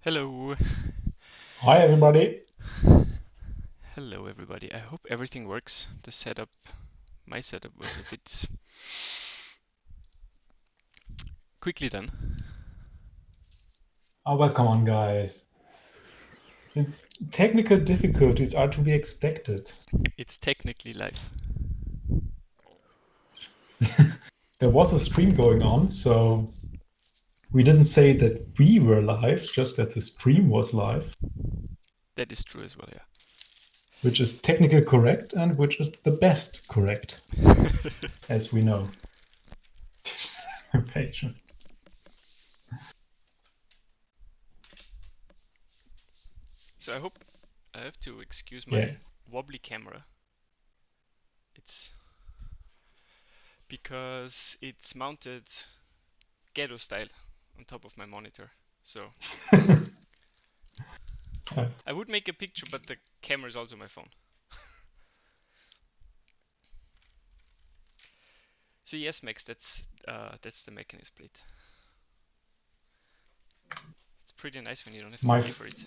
Hello. Hi, everybody. Hello, everybody. I hope everything works. My setup was a bit quickly done. Oh, well, come on, guys. It's technical difficulties are to be expected. It's technically live. There was a stream going on, so we didn't say that we were live, just that the stream was live, That is true as well, which is technically correct and which is the best correct, yeah. as we know. Patient. So I have to excuse Yeah. my wobbly camera. It's because it's mounted ghetto style on top of my monitor. So I would make a picture, but the camera is also my phone. So yes, Max, that's the mechanism plate. It's pretty nice when you don't have to my pay for it.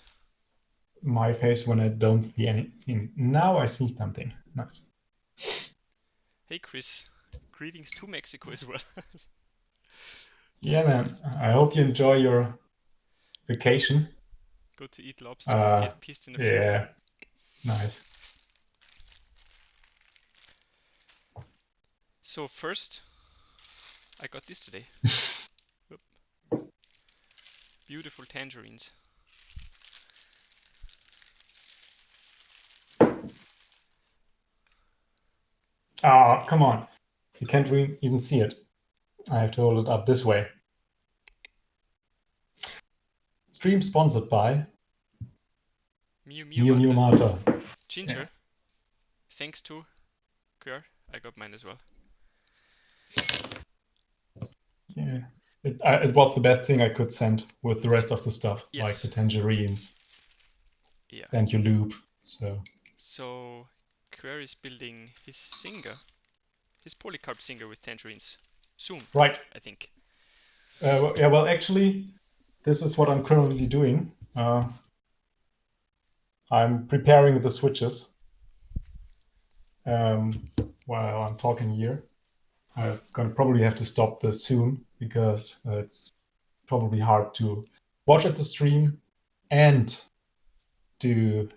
my face when I don't see anything. Now I see something. Nice. Hey Chris, greetings to Mexico as well. Yeah, man. I hope you enjoy your vacation. Go to eat lobster and Uh, get pissed in the floor. yeah, nice. So first, I got this today. Oop. Beautiful tangerines. Ah, See, come on. You can't even see it. I have to hold it up this way. Stream sponsored by Miu Miu Miu Miu Mata. Mata. Yeah. Ginger, thanks to QR, I got mine as well. Yeah. It was the best thing I could send with the rest of the stuff, like the Yes, tangerines yeah. and your loop. So, So QR is building his singer, his polycarb singer with tangerines soon, right. I think. Yeah, well, actually, this is what I'm currently doing. I'm preparing the switches um, while I'm talking here. I'm gonna probably have to stop this soon because it's probably hard to watch at the stream and to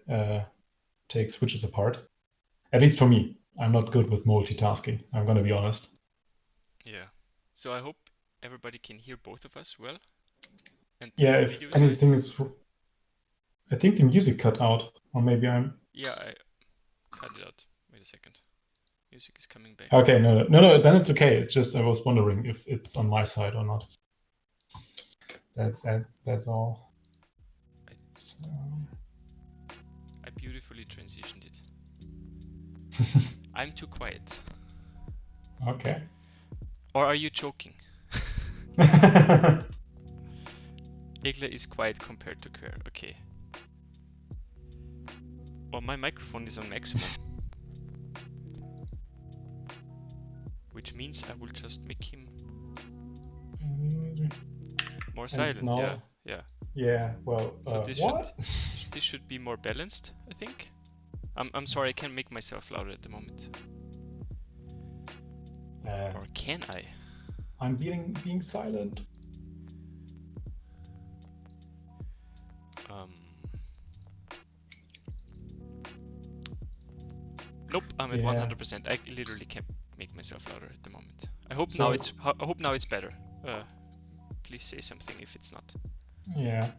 take switches apart. At least for me, I'm not good with multitasking. I'm gonna be honest. Yeah. So I hope everybody can hear both of us well and Yeah, the if video is anything nice. is, I think the music cut out, or maybe I'm. Yeah, I cut it out. Wait a second. Music is coming back. Okay, no. Then it's okay. It's just I was wondering if it's on my side or not. That's it. That's all. I, So, I beautifully transitioned it. I'm too quiet. okay. Or are you joking? Egler is quiet compared to Kerr. Okay. Well, my microphone is on maximum. Which means I will just make him more And silent. Yeah, now, yeah. yeah. Well, So this should what? this should be more balanced, I think. I'm sorry, I can't make myself louder at the moment. Uh, Or can I? I'm being silent. Um. Nope, I'm at Yeah. 100%. I literally can't make myself louder at the moment. So I hope now it's better. Please say something if it's not. yeah.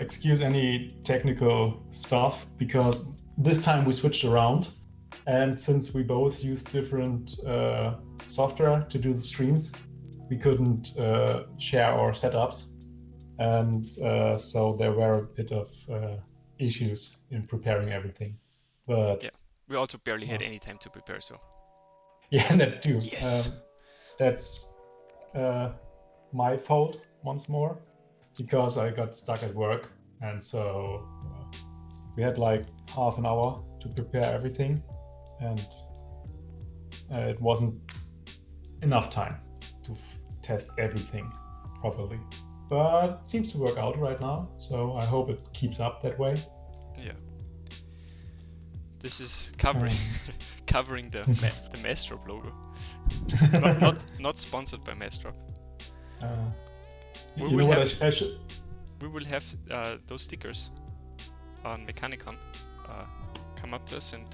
Excuse any technical stuff because this time we switched around, and since we both use different software to do the streams, we couldn't share our setups, and so there were a bit of issues in preparing everything. But Yeah, we also barely had uh, any time to prepare, so yeah, that too. yes. That's uh, my fault once more because I got stuck at work, and so we had like half an hour to prepare everything, and it wasn't enough time to test everything properly. but it seems to work out right now. So I hope it keeps up that way. Yeah. This is covering covering the Mastrop logo. not sponsored by Mastrop. You know what I should. We will have those stickers on Mechanicon. Come up to us and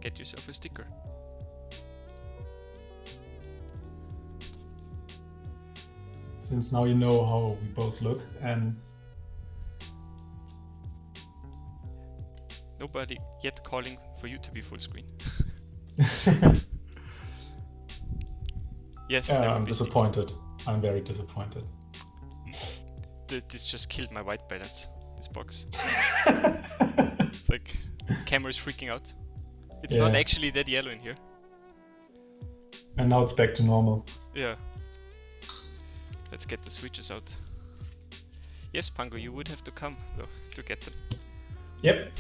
get yourself a sticker. Since now you know how we both look, and nobody yet calling for you to be full screen. Yes, I'm disappointed. I'm very disappointed. This just killed my white balance, this box. Like, camera is freaking out. It's not actually that yellow in here. And now it's back to normal. Yeah. Let's get the switches out. Yes, Pango, you would have to come though to get them. Yep,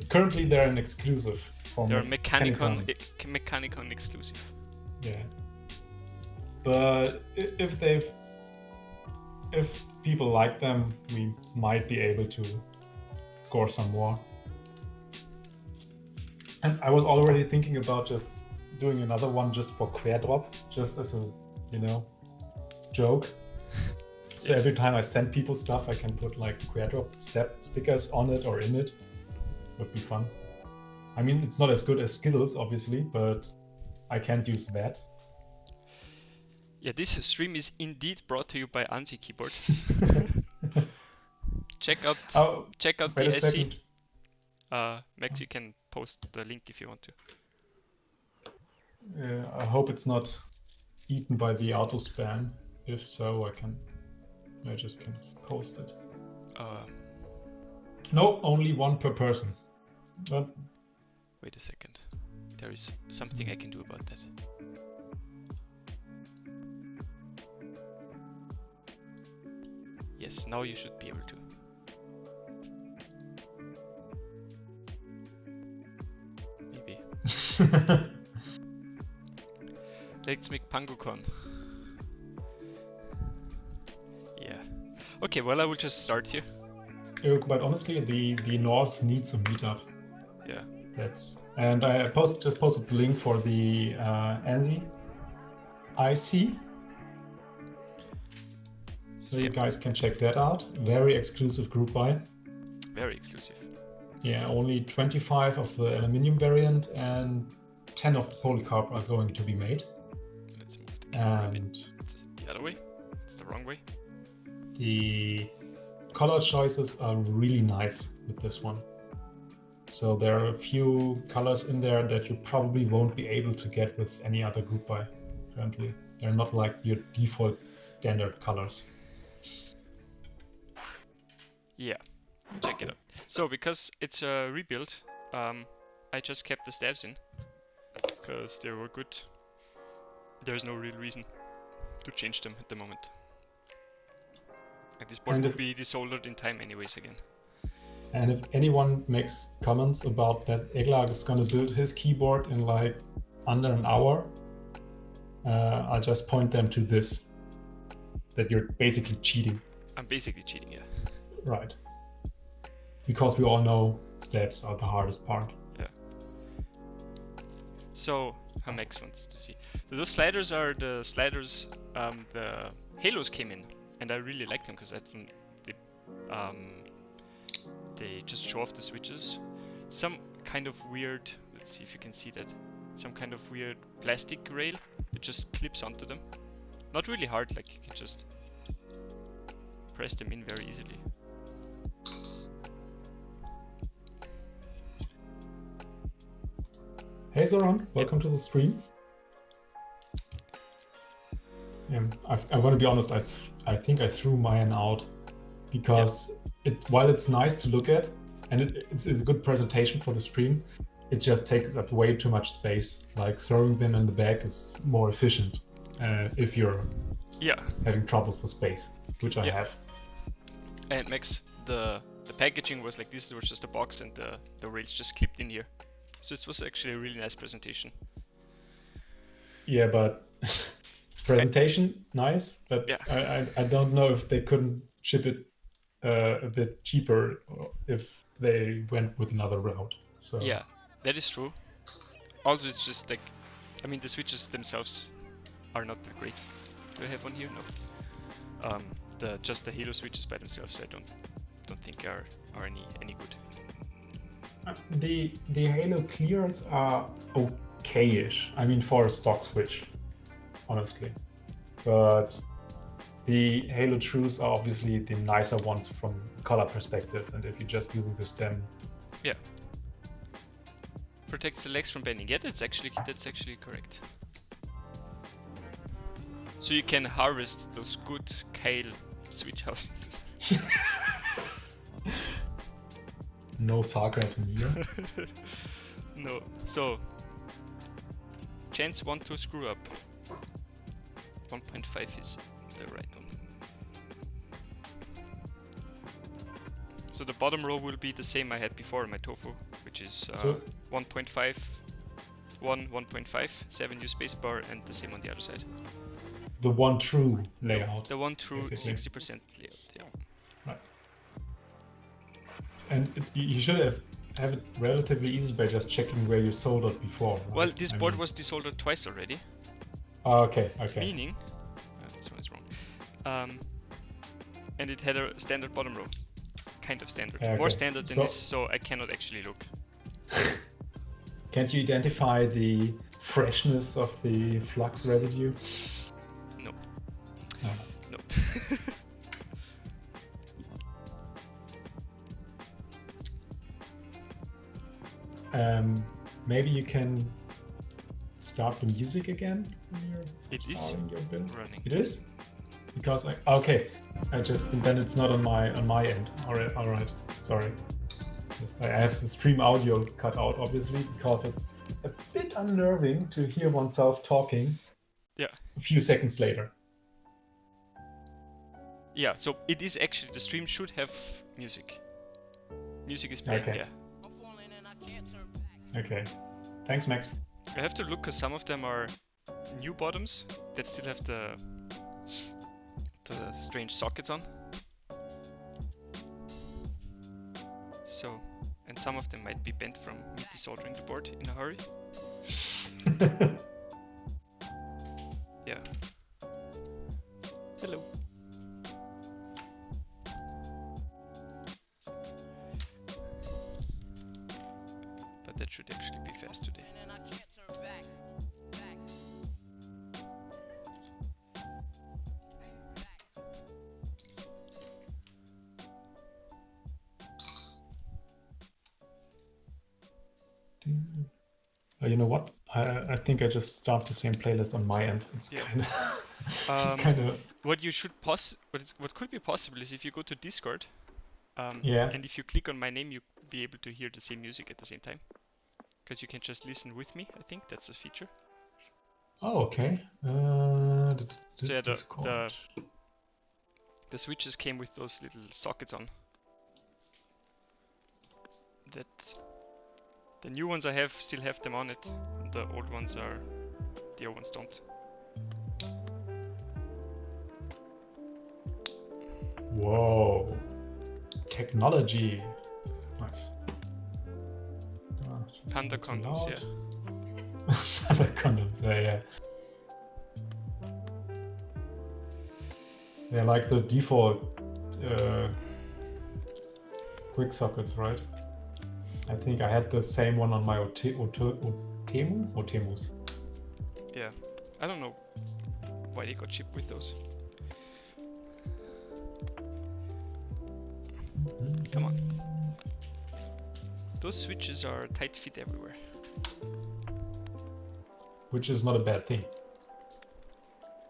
currently they're an exclusive for They're Mechanicon exclusive. Yeah. But if people like them, we might be able to score some more. And I was already thinking about just doing another one just for Querdrop, just as a, joke. So every time I send people stuff, I can put like Querdrop stickers on it or in it. Would be fun. I mean, it's not as good as Skittles, obviously, but I can't use that. Yeah, this stream is indeed brought to you by ANSI Keyboard. check out the SC. Max, you can post the link if you want to. I hope it's not eaten by the auto spam. If so, I just can't post it. No, only one per person. But wait a second. There is something I can do about that. Yes, now you should be able to. Maybe. Let's make PangoCon. Yeah. Okay, well, I will just start here. But honestly, the North needs a meetup. Yeah. And I just posted the link for the ANSI IC. So you guys can check that out. Very exclusive group buy. Very exclusive. Yeah, only 25 of the aluminium variant and 10 of the polycarb are going to be made. Let's move the camera a bit. And It's the other way. It's the wrong way. the color choices are really nice with this one. So there are a few colors in there that you probably won't be able to get with any other group buy currently. They're not like your default standard colors. Yeah, check it out. So because it's a rebuild, I just kept the stabs in because they were good. There's no real reason to change them at the moment. And this board will be desoldered in time anyways again. And if anyone makes comments about that Eglag is gonna build his keyboard in like under an hour, I'll just point them to this. That you're basically cheating. I'm basically cheating, yeah. Right. Because we all know stabs are the hardest part. Yeah. So, Max wants to see. Those sliders are the sliders the Halos came in. And I really like them because I think they just show off the switches. Some kind of weird, let's see if you can see that. Some kind of weird plastic rail that just clips onto them. Not really hard, like you can just press them in very easily. Hey Zoran, welcome to the stream. I want to be honest, I think I threw mine out because while it's nice to look at and it's a good presentation for the stream, it just takes up way too much space. Like throwing them in the bag is more efficient if you're having troubles with space, which I have. And Max, the packaging was like this. There was just a box and the rails just clipped in here. So it was actually a really nice presentation. Yeah, but Presentation, nice, but Yeah. I don't know if they couldn't ship it a bit cheaper if they went with another route. So Yeah, that is true. Also, it's just like, I mean, the switches themselves are not that great. Do I have one here? No. Just the Halo switches by themselves, I don't think are any good. the Halo clears are okayish. I mean, for a stock switch, honestly, but the Halo Trues are obviously the nicer ones from color perspective, and if you're just using the stem, Yeah. Protects the legs from bending. Yeah, that's actually correct. So you can harvest those good Kale switch houses. no sarcasm here. No. So chance 1 to screw up. 1.5 is the right one. So the bottom row will be the same I had before in my Tofu, which is 1.5, 1, 1.5, 7 use spacebar, and the same on the other side. The one true layout. The one true basically. 60% layout, yeah. Right. And you should have it relatively easy by just checking where you soldered before. Right? Well, this board was desoldered twice already. Okay. Meaning, this one is wrong. And it had a standard bottom row. Kind of standard. Okay. More standard than this, so I cannot actually look. Can't you identify the freshness of the flux residue? No. No. Maybe you can start the music again when you're starting your build. Running. It is? Because then it's not on my end. All right. Sorry. I have the stream audio cut out, obviously, because it's a bit unnerving to hear oneself talking. Yeah. A few seconds later. Yeah. So it is actually, the stream should have music. Music is playing. Okay. Yeah. Okay. Thanks, Max. I have to look because some of them are new bottoms that still have the strange sockets on. So, and some of them might be bent from me desoldering the board in a hurry. Yeah. Hello. But that should actually be fast today. You know what? I think I just start the same playlist on my end. It's kind of. What could be possible is if you go to Discord, and if you click on my name, you'll be able to hear the same music at the same time. Because you can just listen with me. I think that's a feature. Oh, okay. So yeah, the switches came with those little sockets on. That the new ones I have still have them on it. The old ones don't. Whoa, technology. Nice. Panda condoms, yeah. Panda condoms, yeah. They're like the default quick sockets, right? I think I had the same one on my Otemus. Yeah, I don't know why they got shipped with those. Come on. Those switches are tight fit everywhere. Which is not a bad thing.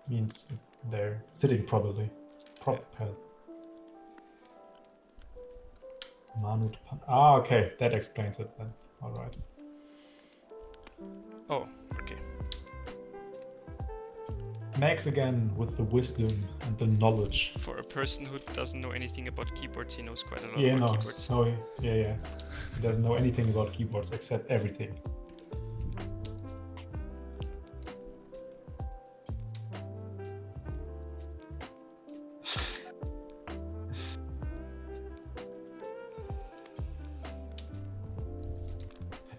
Means they're sitting properly. Okay, that explains it then. Alright. Oh, okay. Max again with the wisdom and the knowledge. For a person who doesn't know anything about keyboards, he knows quite a lot about keyboards. Yeah. He doesn't know anything about keyboards except everything.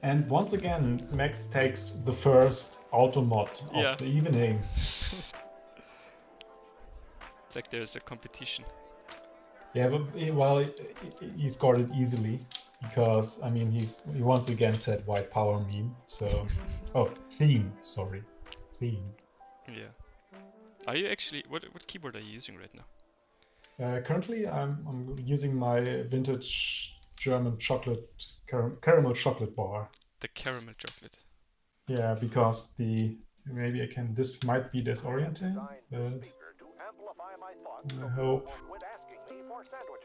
And once again, Max takes the first auto mod Yeah. of the evening. It's like there's a competition. Yeah, but he scored it easily because I mean he once again said white power meme. So theme, sorry, theme. Yeah. Are you actually what keyboard are you using right now? Currently, I'm using my vintage German chocolate caramel chocolate bar. The caramel chocolate. Yeah, because maybe I can. This might be disorienting, but I hope.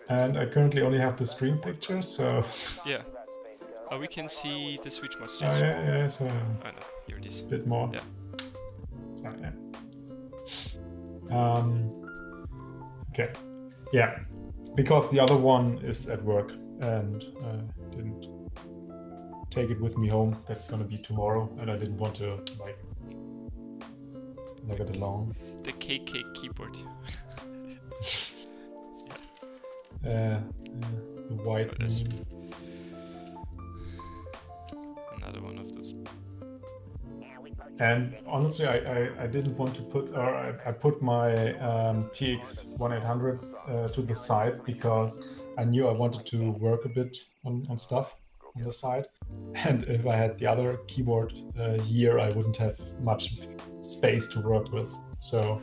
And I currently only have the screen picture, so. Yeah. Oh, we can see the switch mods. Oh yeah. So. Oh no, here it is. A bit more. Yeah. So, yeah. Okay. Yeah, because the other one is at work and didn't take it with me home. That's gonna be tomorrow, and I didn't want to like it along. The KK keyboard. The white meme. Another one of those. And honestly, I didn't want to put, or I put my TX 1800 to the side because I knew I wanted to work a bit on stuff on the side. And if I had the other keyboard here, I wouldn't have much space to work with. So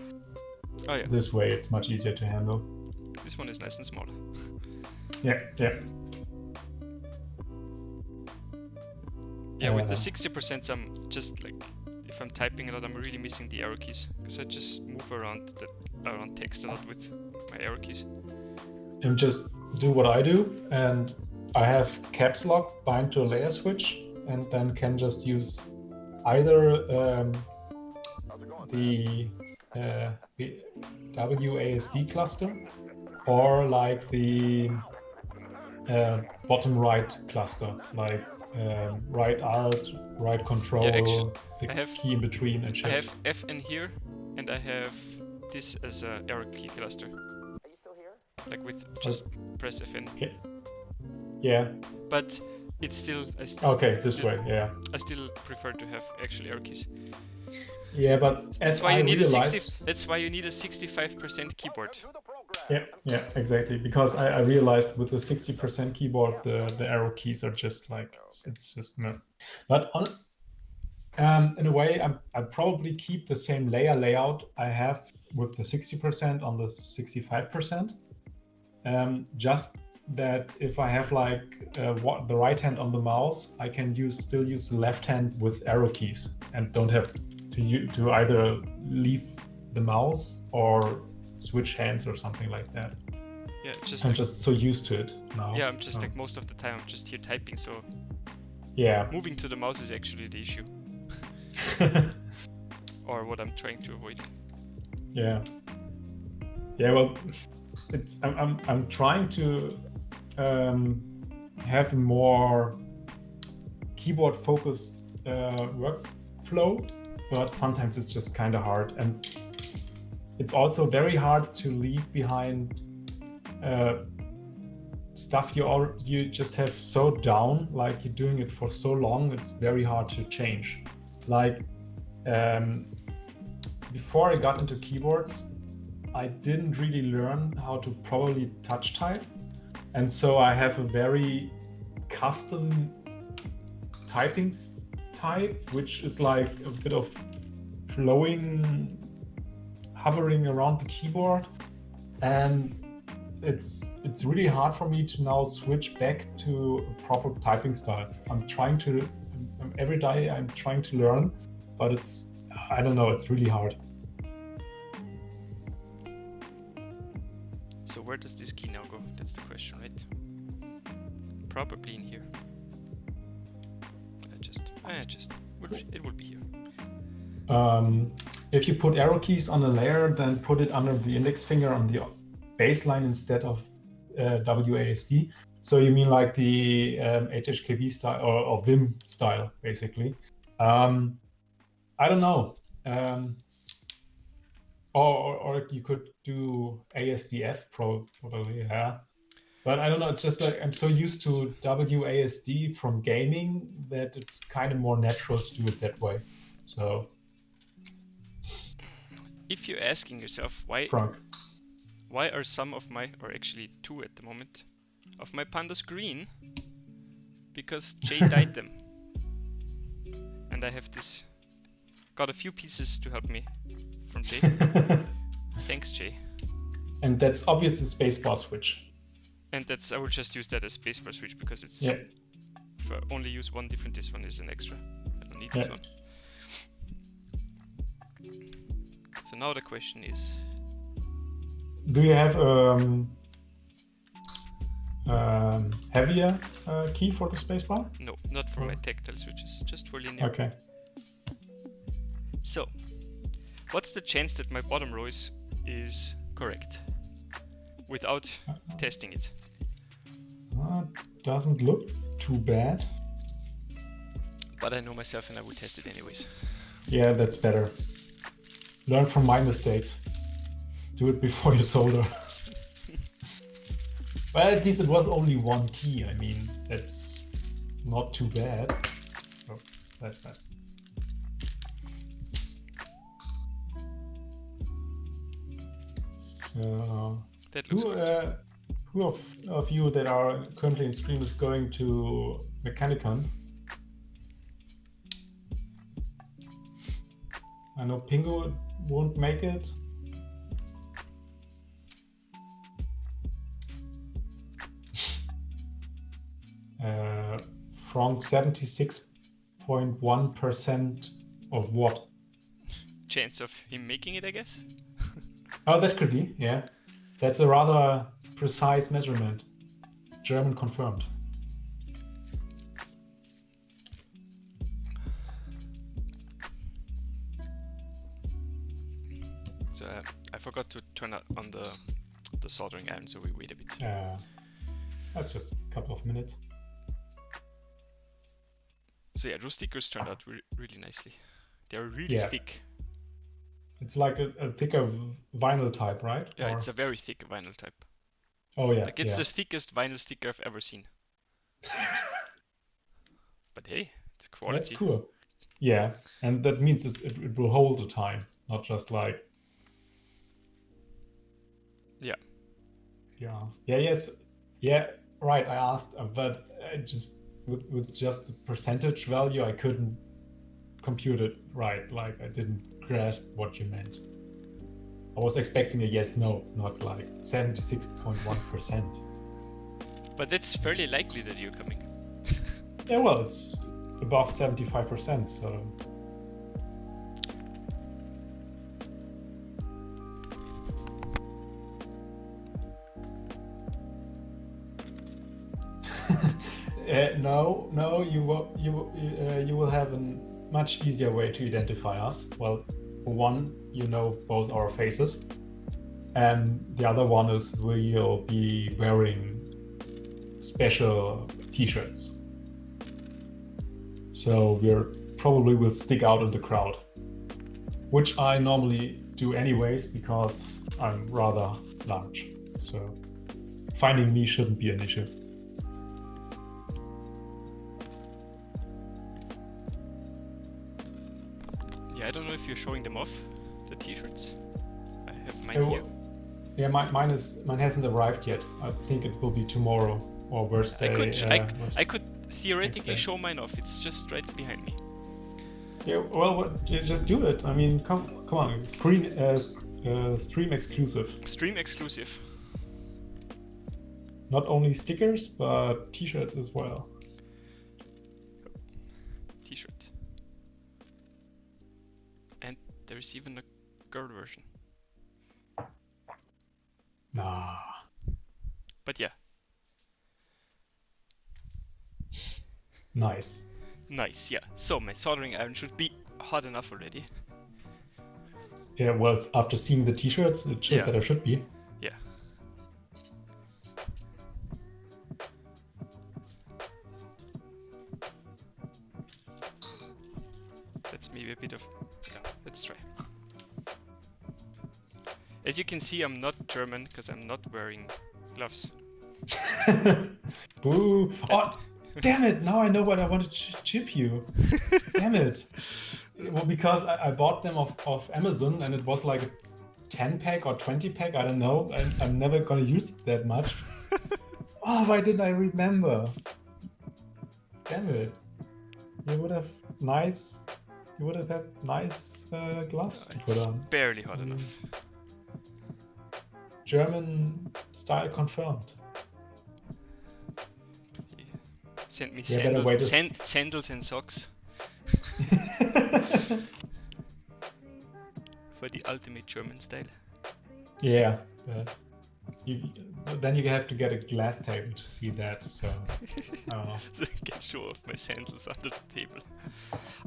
this way it's much easier to handle. This one is nice and small. Yeah. Yeah, with the 60%, I'm just like, if I'm typing a lot, I'm really missing the arrow keys because I just move around text a lot with my arrow keys. And just do what I do, and I have caps lock bind to a layer switch, and then can just use either the WASD cluster or like the bottom right cluster, like right alt, right control, the key in between, and shift. I have F in here, and I have this as a arrow key cluster. Are you still here? Like with just press Fn. Okay. Yeah. But it's still. Okay, this way. Yeah. I still prefer to have actual arrow keys. Yeah, but that's why you need that's why you need a 65% keyboard. Yeah, exactly. Because I realized with the 60% keyboard, the arrow keys are just like it's just meh. But in a way, I probably keep the same layout I have with the 60% on the 65%. Just that if I have like the right hand on the mouse, I can still use the left hand with arrow keys and don't have to either leave the mouse or switch hands or something like that. Yeah, I'm just so used to it now. Yeah, I'm just like most of the time I'm just here typing, so yeah, moving to the mouse is actually the issue. Or what I'm trying to avoid. Yeah. Well, I'm trying to have a more keyboard focused workflow, but sometimes it's just kind of hard, and it's also very hard to leave behind stuff you just have so down, like you're doing it for so long. It's very hard to change. Like before I got into keyboards, I didn't really learn how to properly touch type, and so I have a very custom typing type, which is like a bit of flowing, hovering around the keyboard, and it's really hard for me to now switch back to a proper typing style. Every day I'm trying to learn, but I don't know, it's really hard. So where does this key now go? That's the question, right? Probably in here. It will be here. If you put arrow keys on a layer, then put it under the index finger on the baseline instead of WASD. So you mean like the HHKB style or Vim style, basically. I don't know. Or you could do ASDF probably, yeah. But I don't know, it's just like I'm so used to WASD from gaming that it's kind of more natural to do it that way. So, If you're asking yourself Frank. why are some of my, or actually two at the moment, of my pandas green? Because Jay dyed them. And I have got a few pieces to help me from Jay. Thanks, Jay. And that's obviously spacebar switch. And I will just use that as spacebar switch because it's, Yeah. if I only use one different, this one is an extra. I don't need this one. So now the question is, do you have heavier key for the spacebar? no, not for my tactile switches, just for linear. Okay. So, what's the chance that my bottom row is correct without testing it? Doesn't look too bad. But I know myself and I will test it anyways. Yeah, that's better. Learn from my mistakes. Do it before you solder. Well, at least it was only one key. I mean, that's not too bad. Oh, that's bad. So, That looks good. who of you that are currently in stream is going to Mechanicon? I know Pingo won't make it. Frank 76.1% of what? Chance of him making it, I guess. Oh, that could be, yeah. That's a rather precise measurement. German confirmed. So I forgot to turn on the soldering iron, so we wait a bit. That's just a couple of minutes. So yeah, those stickers turned out really nicely. They're really thick. It's like a thicker vinyl type, right? Yeah, it's a very thick vinyl type. Oh yeah. Like it's the thickest vinyl sticker I've ever seen. But hey, it's quality. That's cool. Yeah, and that means it will hold the time, not just like. Yeah. You asked. Yeah. Yes. Yeah. Right. I asked, but I just with just the percentage value, I couldn't compute it right. Like I didn't grasp what you meant. I was expecting a yes/no, not like 76.1%. But it's fairly likely that you're coming. Yeah, well, it's above 75%, so. No, you will have a much easier way to identify us. Well, for one, you know both our faces, and the other one is we'll be wearing special T-shirts. So we're probably will stick out in the crowd, which I normally do anyways because I'm rather large. So finding me shouldn't be an issue. Yeah, I don't know if you're showing them off, the T-shirts. I have mine here. Yeah, mine hasn't arrived yet. I think it will be tomorrow or worst day. I could theoretically show mine off. It's just right behind me. Yeah, well, just do it. I mean, come on, stream exclusive. Stream exclusive. Not only stickers, but T-shirts as well. T-shirt. And there's even a girl version. Nah. But yeah. Nice. Nice, yeah. So my soldering iron should be hot enough already. Yeah, well, after seeing the T-shirts, it should be. Yeah. That's maybe a bit of... Yeah, let's try. As you can see, I'm not German because I'm not wearing gloves. Boo! Oh, damn it! Now I know what I want to chip you. Damn it! Well, because I bought them off Amazon and it was like a 10 pack or 20 pack. I don't know. I'm never gonna use it that much. Oh, why didn't I remember? Damn it! You would have had nice gloves to put It's on. barely hot enough. German style confirmed. Send me Yeah, better wait sandals and socks for the ultimate German style. Yeah. Then you have to get a glass table to see that. So I don't know. So I can show off my sandals under the table.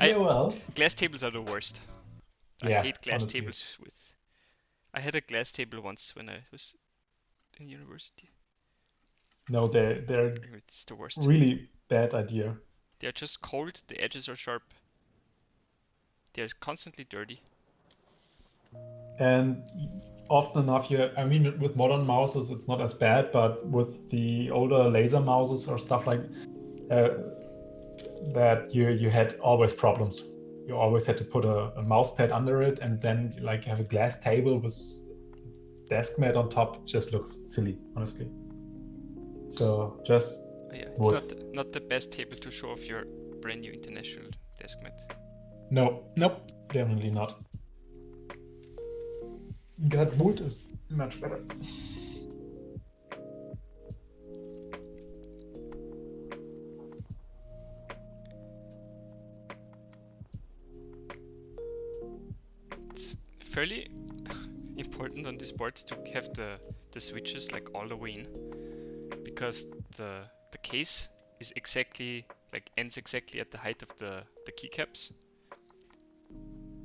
Yeah, well. Glass tables are the worst. I Yeah, hate glass honestly. tables with. I had a glass table once when I was in university. No, they're It's the worst. really bad idea. They're just cold, the edges are sharp. They're constantly dirty. And often enough, I mean, with modern mouses, it's not as bad, but with the older laser mouses or stuff like that, you had always problems. You always had to put a mouse pad under it, and then like have a glass table with desk mat on top. It just looks silly, honestly. So just Yeah, it's not the best table to show off your brand new international desk mat. Nope, definitely not. That wood is much better. It's fairly important on this board to have the switches like all the way in, because the case is ends exactly at the height of the keycaps.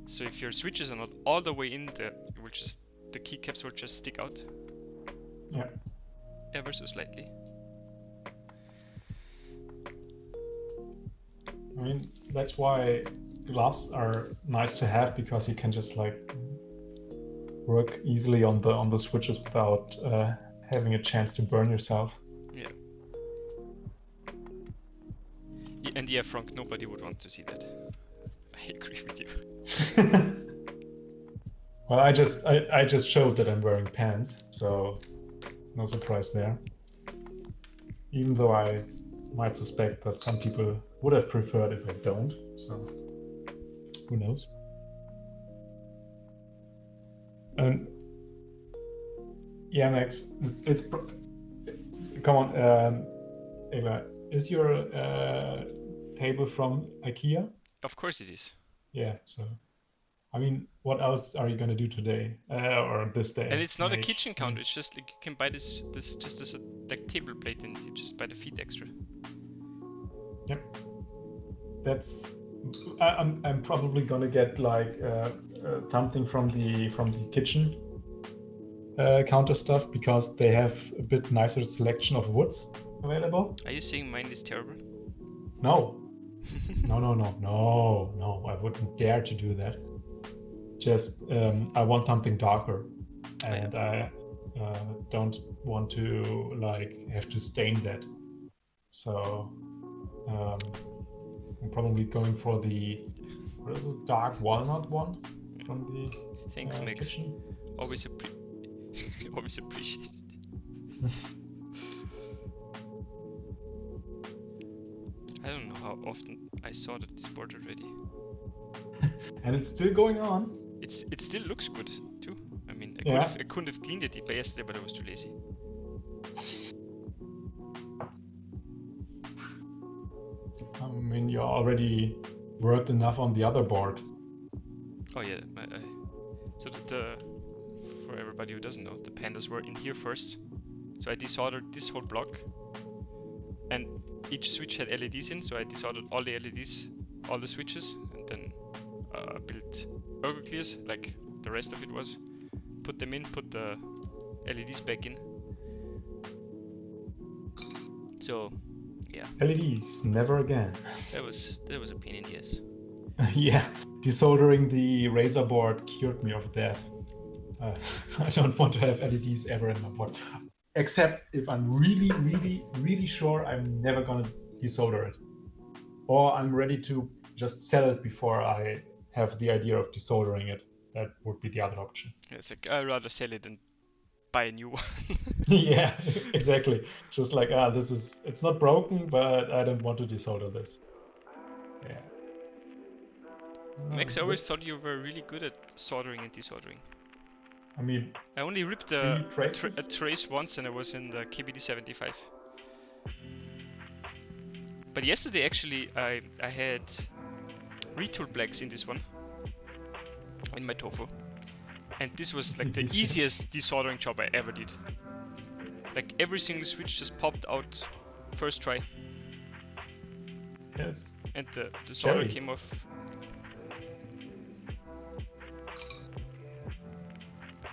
So if your switches are not all the way in, the keycaps will just stick out. Yeah. Ever so slightly. I mean, that's why gloves are nice to have, because you can just like work easily on the switches without having a chance to burn yourself. Yeah. And yeah, Frank, nobody would want to see that. I agree with you. Well, I just showed that I'm wearing pants, so no surprise there. Even though I might suspect that some people would have preferred if I don't, so who knows? And yeah, Max, it's come on, Eva, is your table from IKEA? Of course it is. Yeah, so I mean, what else are you gonna do today or this day? And it's not a kitchen counter. It's just like you can buy this just as a like table plate, and you just buy the feet extra. Yep. That's. I'm probably gonna get like something from the kitchen counter stuff, because they have a bit nicer selection of woods available. Are you saying mine is terrible? No. No. I wouldn't dare to do that. Just I want something darker, and I don't want to like have to stain that. So I'm probably going for the dark walnut one from the Thanks, Max. kitchen. Always appreciate. I don't know how often I saw this board already. And it's still going on. It still looks good too. I mean, Yeah. I couldn't have cleaned it yesterday, but I was too lazy. I mean, you already worked enough on the other board. Oh yeah, so for everybody who doesn't know, the pandas were in here first. So I desoldered this whole block, and each switch had LEDs in, so I desoldered all the LEDs, all the switches, and then built burger clears, like the rest of it was. Put them in, put the LEDs back in. So, yeah. LEDs, never again. That was a pain in the ass. Yeah, desoldering the Razer board cured me of that. I don't want to have LEDs ever in my board. except if I'm really, really, really sure I'm never gonna desolder it, or I'm ready to just sell it before I have the idea of desoldering it. That would be the other option. It's like I'd rather sell it than buy a new one. Yeah, exactly. Just like, it's not broken, but I don't want to desolder this. Yeah. Max, I always thought you were really good at soldering and desoldering. I mean, I only ripped three a traces? trace once and I was in the KBD 75. But yesterday actually I had retool blacks in this one, in my Tofu. And this was like the These easiest desoldering job I ever did. Like every single switch just popped out first try. Yes. And the solder Cherry. came off.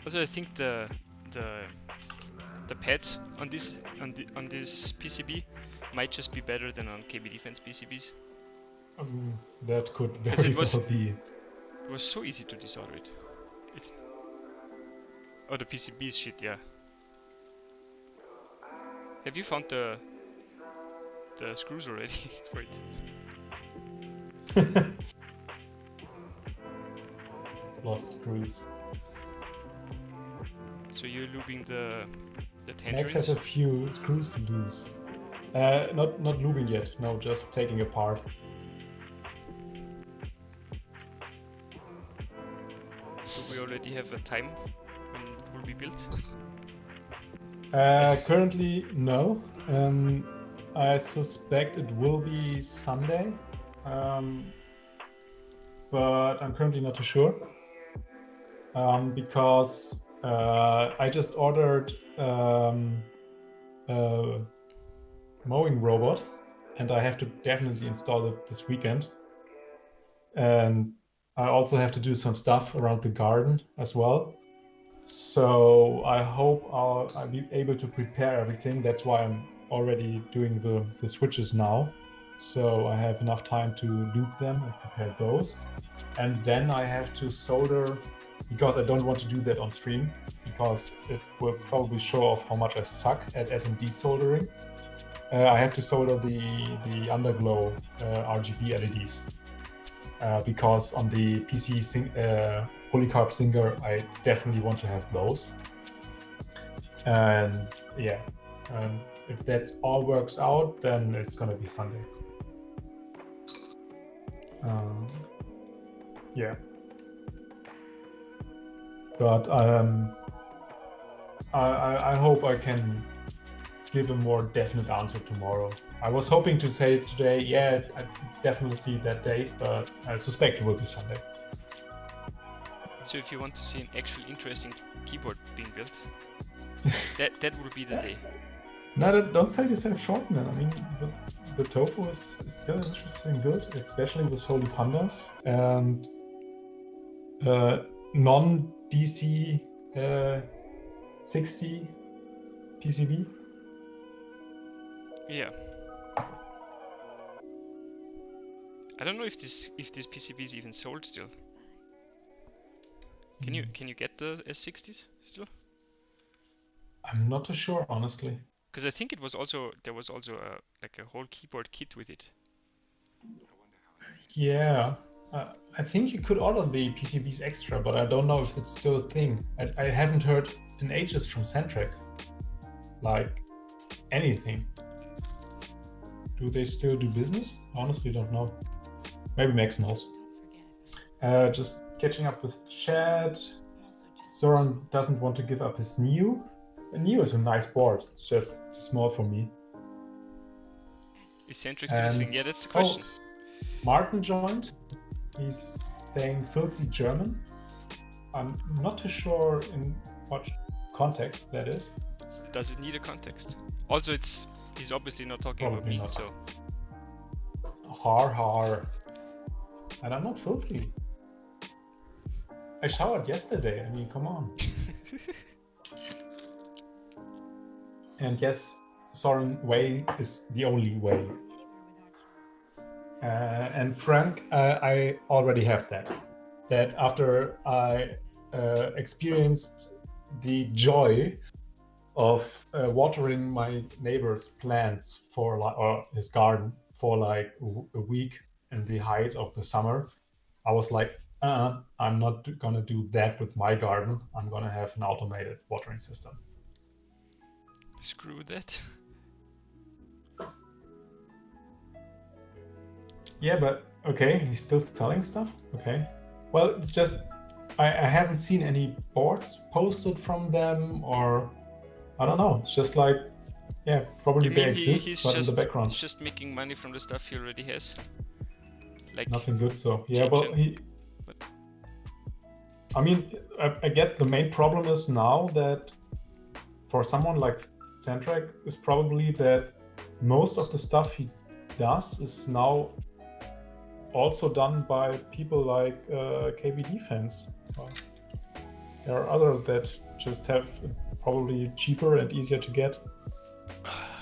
Also I think the pads on this PCB might just be better than on KB Defense PCBs. That could Because very well be. It was so easy to desolder it. Oh, the PCB is shit, yeah. Have you found the screws already for it? Lost screws. So you're lubing the Max tangerines? has a few screws loose. Not lubing yet. No, just taking apart. Do we already have a time when it will be built? Currently, no. I suspect it will be Sunday, but I'm currently not too sure because I just ordered a mowing robot, and I have to definitely install it this weekend. And I also have to do some stuff around the garden as well. So I hope I'll be able to prepare everything. That's why I'm already doing the switches now. So I have enough time to loop them and prepare those. And then I have to solder, because I don't want to do that on stream, because it will probably show off how much I suck at SMD soldering. I have to solder the underglow RGB LEDs. Because on the PC polycarb Singer, I definitely want to have those. And yeah, if that all works out, then it's gonna be Sunday. Yeah. But I hope I can give a more definite answer tomorrow. I was hoping to say today, yeah, it's definitely that date, but I suspect it will be Sunday. So if you want to see an actual interesting keyboard being built, that will be the day. No, don't sell yourself short, man. I mean, the Tofu is still an interesting build, especially with Holy Pandas and non-DC 60 PCB. Yeah. I don't know if this PCB is even sold still. Can you get the S60s still? I'm not too sure, honestly. Because I think there was also a whole keyboard kit with it. Yeah, I think you could order the PCBs extra, but I don't know if it's still a thing. I haven't heard in ages from Centrec, like anything. Do they still do business? Honestly, don't know. Maybe Max knows. Just catching up with chat. Soren doesn't want to give up his Neo. The Neo is a nice board. It's just too small for me. Is Centric still listening? Yeah, that's the question. Martin joined. He's saying filthy German. I'm not too sure in what context that is. Does it need a context? Also, he's obviously not talking Probably about me, not. so. Har. And I'm not filthy. I showered yesterday. I mean, come on. And yes, Soren way is the only way. And Frank, I already have that. That after I experienced the joy of watering my neighbor's plants or his garden for like a week in the height of the summer. I was like, I'm not gonna do that with my garden. I'm gonna have an automated watering system. Screw that. Yeah, but okay, he's still selling stuff. Okay, well, it's just I haven't seen any boards posted from them, or I don't know. It's just like, yeah, probably You they mean exist, but in the background, he's just making money from the stuff he already has? Like nothing good. So yeah, well, changing? I mean, I get the main problem is now that for someone like Centric is probably that most of the stuff he does is now also done by people like KBD fans. There are other that just have probably cheaper and easier to get.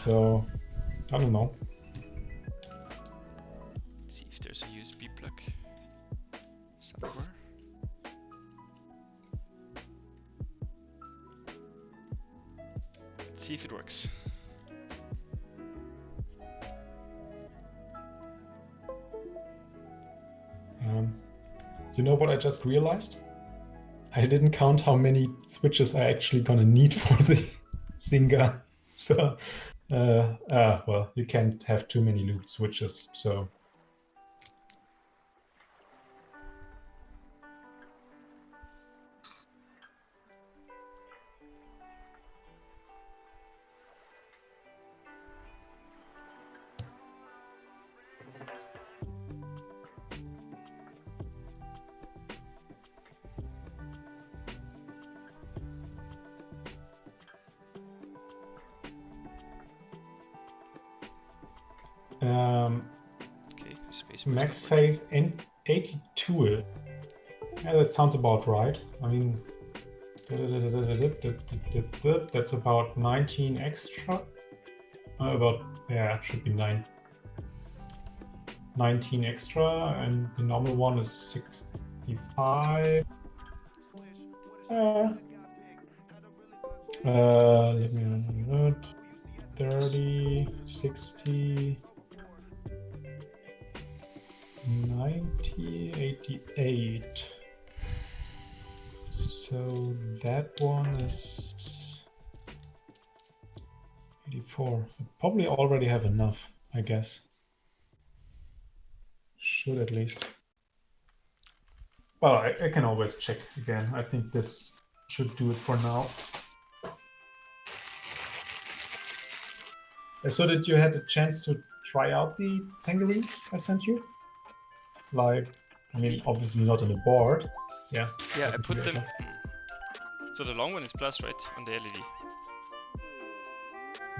So I don't know. Let's see if there's a USB plug somewhere. Let's see if it works. You know what I just realized? I didn't count how many switches I actually gonna need for the Zynga. So, well, you can't have too many looped switches. So, Okay, space. Max says 82. Yeah, that sounds about right. I mean, that's about 19 extra. Should be 19 extra, and the normal one is 65. Let me note. 30, 60, 90, 88. So that one is 84. I probably already have enough, I guess. Should at least. Well, I can always check again. I think this should do it for now. So did you had a chance to try out the tangerines I sent you? Like, I mean, obviously not on the board. Yeah. Yeah, I put them. So the long one is plus, right, on the LED?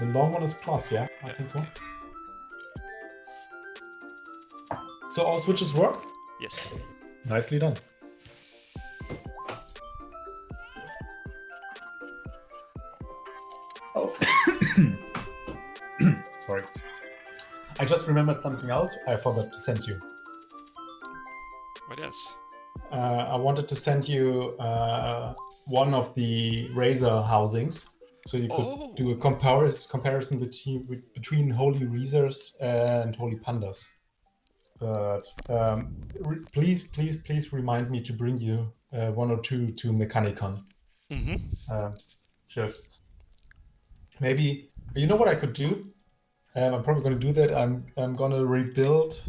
The long one is plus, yeah, I think so. Okay. So all switches work? Yes. Nicely done. Oh. Sorry. I just remembered something else I forgot to send you. What else? I wanted to send you one of the Razer housings, so you could do a comparison between Holy Razors and Holy Pandas. But please remind me to bring you one or two to Mechanicon. Just maybe, you know what I could do? I'm probably going to do that. I'm going to rebuild,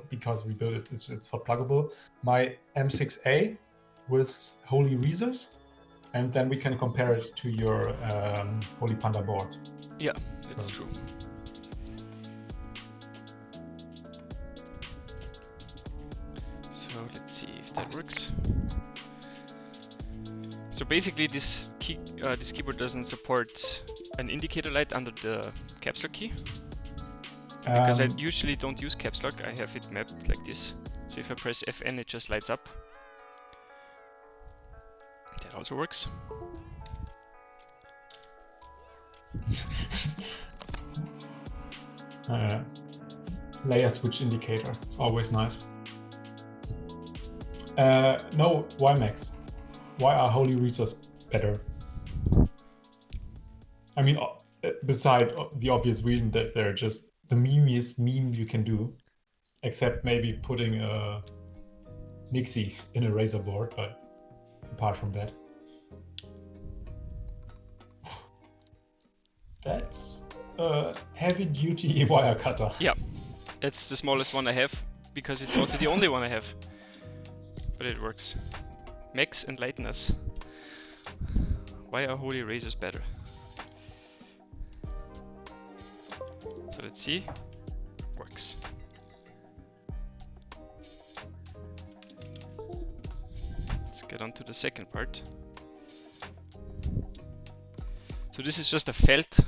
because rebuild it's hot pluggable, my M6A with Holy Razors, and then we can compare it to your Holy Panda board. Yeah, that's true. So let's see if that works. So basically, this keyboard doesn't support an indicator light under the caps lock key, because I usually don't use caps lock. I have it mapped like this. So if I press FN, it just lights up. That also works. Layer switch indicator. It's always nice. No, why Max? Why are Holy Razors better? I mean, beside the obvious reason that they're just the memeiest meme you can do, except maybe putting a Nixie in a razor board, but apart from that. That's a heavy-duty wire cutter. Yeah, it's the smallest one I have, because it's also the only one I have. But it works. Max enlighten us. Why are holy razors better? So let's see. Works. Let's get on to the second part. So this is just a felt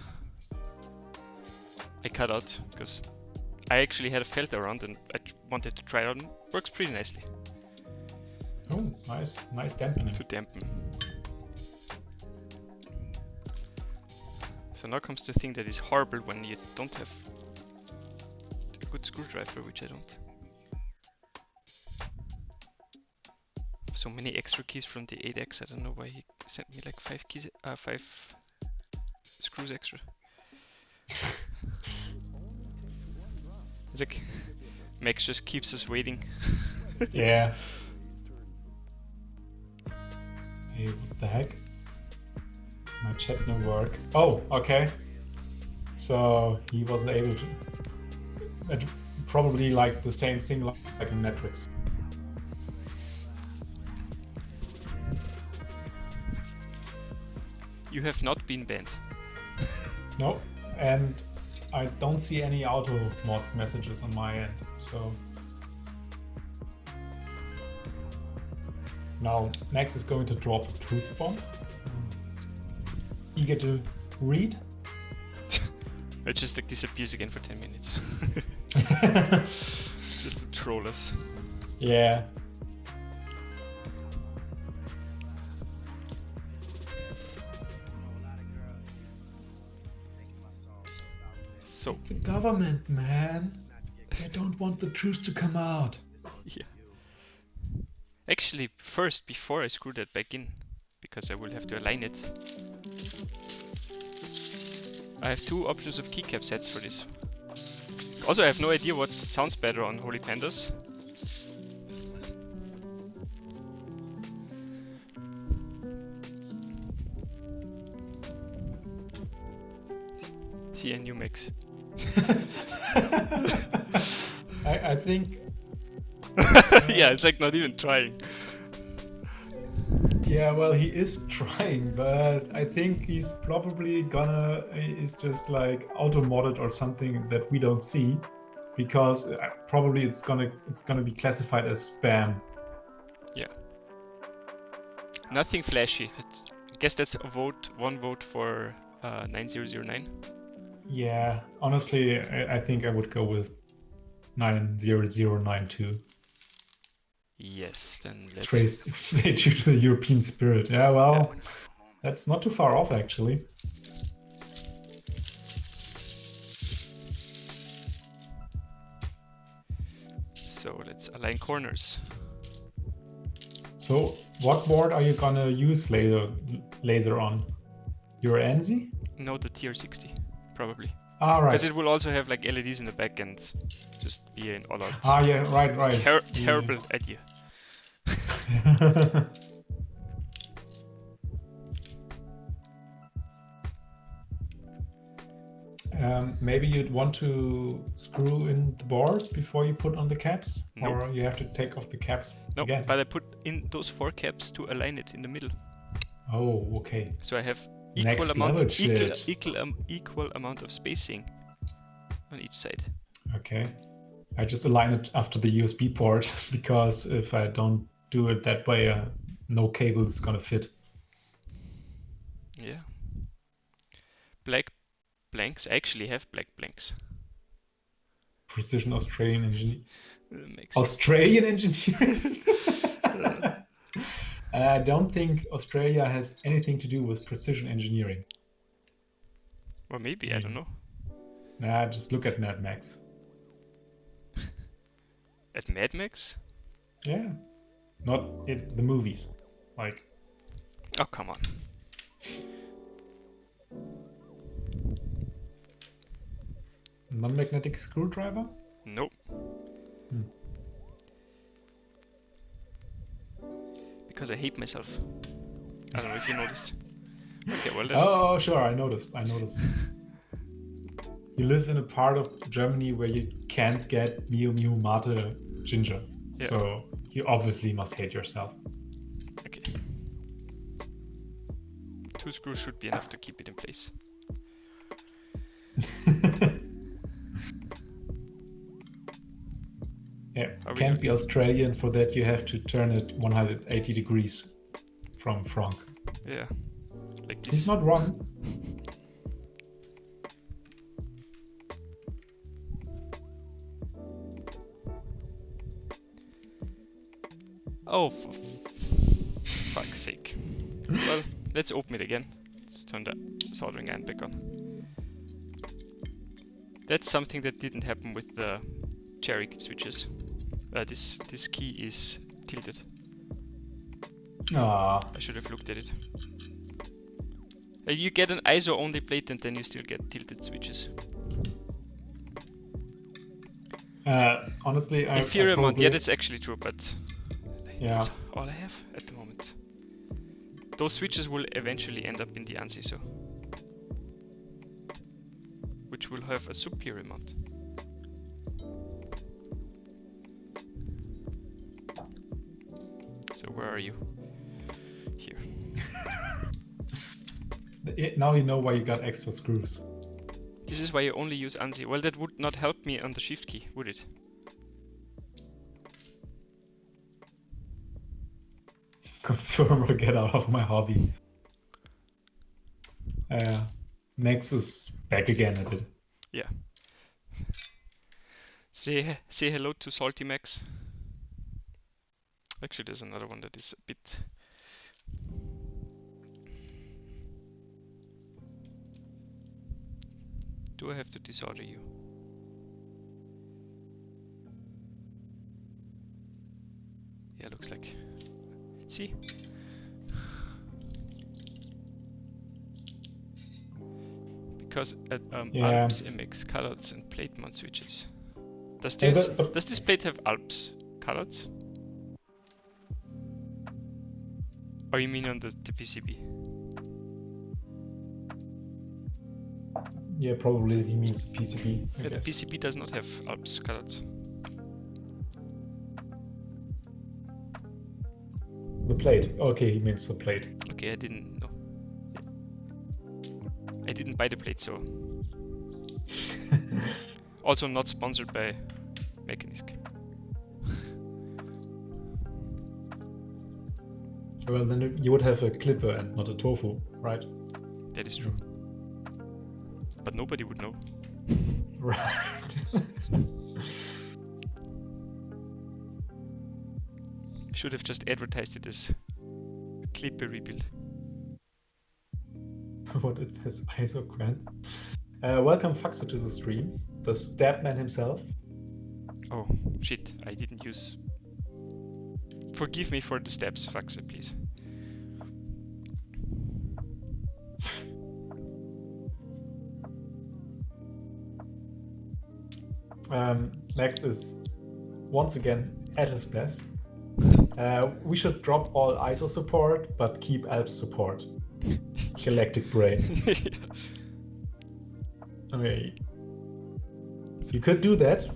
I cut out because I actually had a felt around and I wanted to try it out, and works pretty nicely. Oh, nice dampening. To dampen. So now comes the thing that is horrible when you don't have a good screwdriver, which I don't. So many extra keys from the 8X, I don't know why he sent me like 5 keys, 5 screws extra. It's like, Max just keeps us waiting. Yeah. Hey, what the heck? My chat no work. Oh, okay. So he wasn't able to. Probably like the same thing like in Matrix. You have not been banned. No, and I don't see any auto mod messages on my end. So now Max is going to drop a truth bomb. Eager to read? It just like disappears again for 10 minutes. Just to troll us. Yeah. So the government, man. They don't want the truth to come out. yeah. Actually, first, before I screw that back in, because I will have to align it, I have 2 options of keycap sets for this. Also, I have no idea what sounds better on Holy Pandas. TNU mix. I think. Yeah, it's like not even trying. Yeah, well, he is trying, but I think he's probably is just like auto-modded or something that we don't see, because probably it's gonna be classified as spam. Yeah. Nothing flashy. I guess that's a vote, 1 vote for 9009. Yeah, honestly, I think I would go with 90092. Yes, then let's stay true to the European spirit. Yeah, well, yeah. That's not too far off, actually. So let's align corners. So what board are you gonna use laser on? Your ANSI? No, the TR60, probably. Ah, right. Because it will also have like LEDs in the back and just be an all-out. Ah, yeah, right. Terrible idea. Maybe you'd want to screw in the board before you put on the caps? Nope. Or you have to take off the caps No, again? but I put in those 4 caps to align it in the middle. Oh, okay. So I have equal amount of spacing on each side. Okay. I just align it after the USB port because if I don't do it that way, no cable is gonna fit. Yeah. Black blanks. I actually have black blanks. Precision Australian engineering. Australian engineering? I don't think Australia has anything to do with precision engineering. Or maybe, I don't know. Nah, just look at Mad Max. At Mad Max? Yeah. Not in the movies. Like. Oh, come on. non-magnetic screwdriver? No. Hmm. Because I hate myself. I don't know if you noticed. Okay, well then. Oh, sure, I noticed. You live in a part of Germany where you can't get Mio Mio Mate ginger. Yeah. So you obviously must hate yourself. Okay. 2 screws should be enough to keep it in place. Yeah, Are we can't be doing? Australian. For that you have to turn it 180 degrees from Frank. Yeah. Like this. He's not wrong. Oh, for fuck's sake. Well, let's open it again. Let's turn the soldering iron back on. That's something that didn't happen with the cherry switches. This key is tilted. Ah, I should have looked at it. You get an ISO only plate and then you still get tilted switches. honestly, I Inferior amount, probably... yeah, that's actually true, but Yeah. that's all I have at the moment. Those switches will eventually end up in the ANSI, so which will have a superior amount. So where are you? Here. Now you know why you got extra screws. This is why you only use ANSI. Well, that would not help me on the shift key, would it? Confirm or get out of my hobby. Nex is back again at it. Yeah. Say hello to Salty Max. Actually, there's another one that is a bit... Do I have to desolder you? Yeah, looks like. See? Because Yeah. Alps, MX, colors, and plate mount switches. Does Hey, this but- does this plate have Alps colors? Or you mean on the PCB? Yeah, probably he means PCB. I Yeah, the guess. PCB does not have Alps colors. The plate. Okay, he means the plate. Okay, I didn't know. I didn't buy the plate, so also not sponsored by Mechanisk. Well, then you would have a clipper and not a tofu, right? That is true. But nobody would know. Right. Should have just advertised it as clipper rebuild. What is this ISO grant? Welcome Faxo to the stream. The Stabman himself. Oh shit, I didn't use. Forgive me for the steps, Faxa, please. Max is once again at his best. We should drop all ISO support, but keep Alps support. Galactic brain. Okay. You could do that.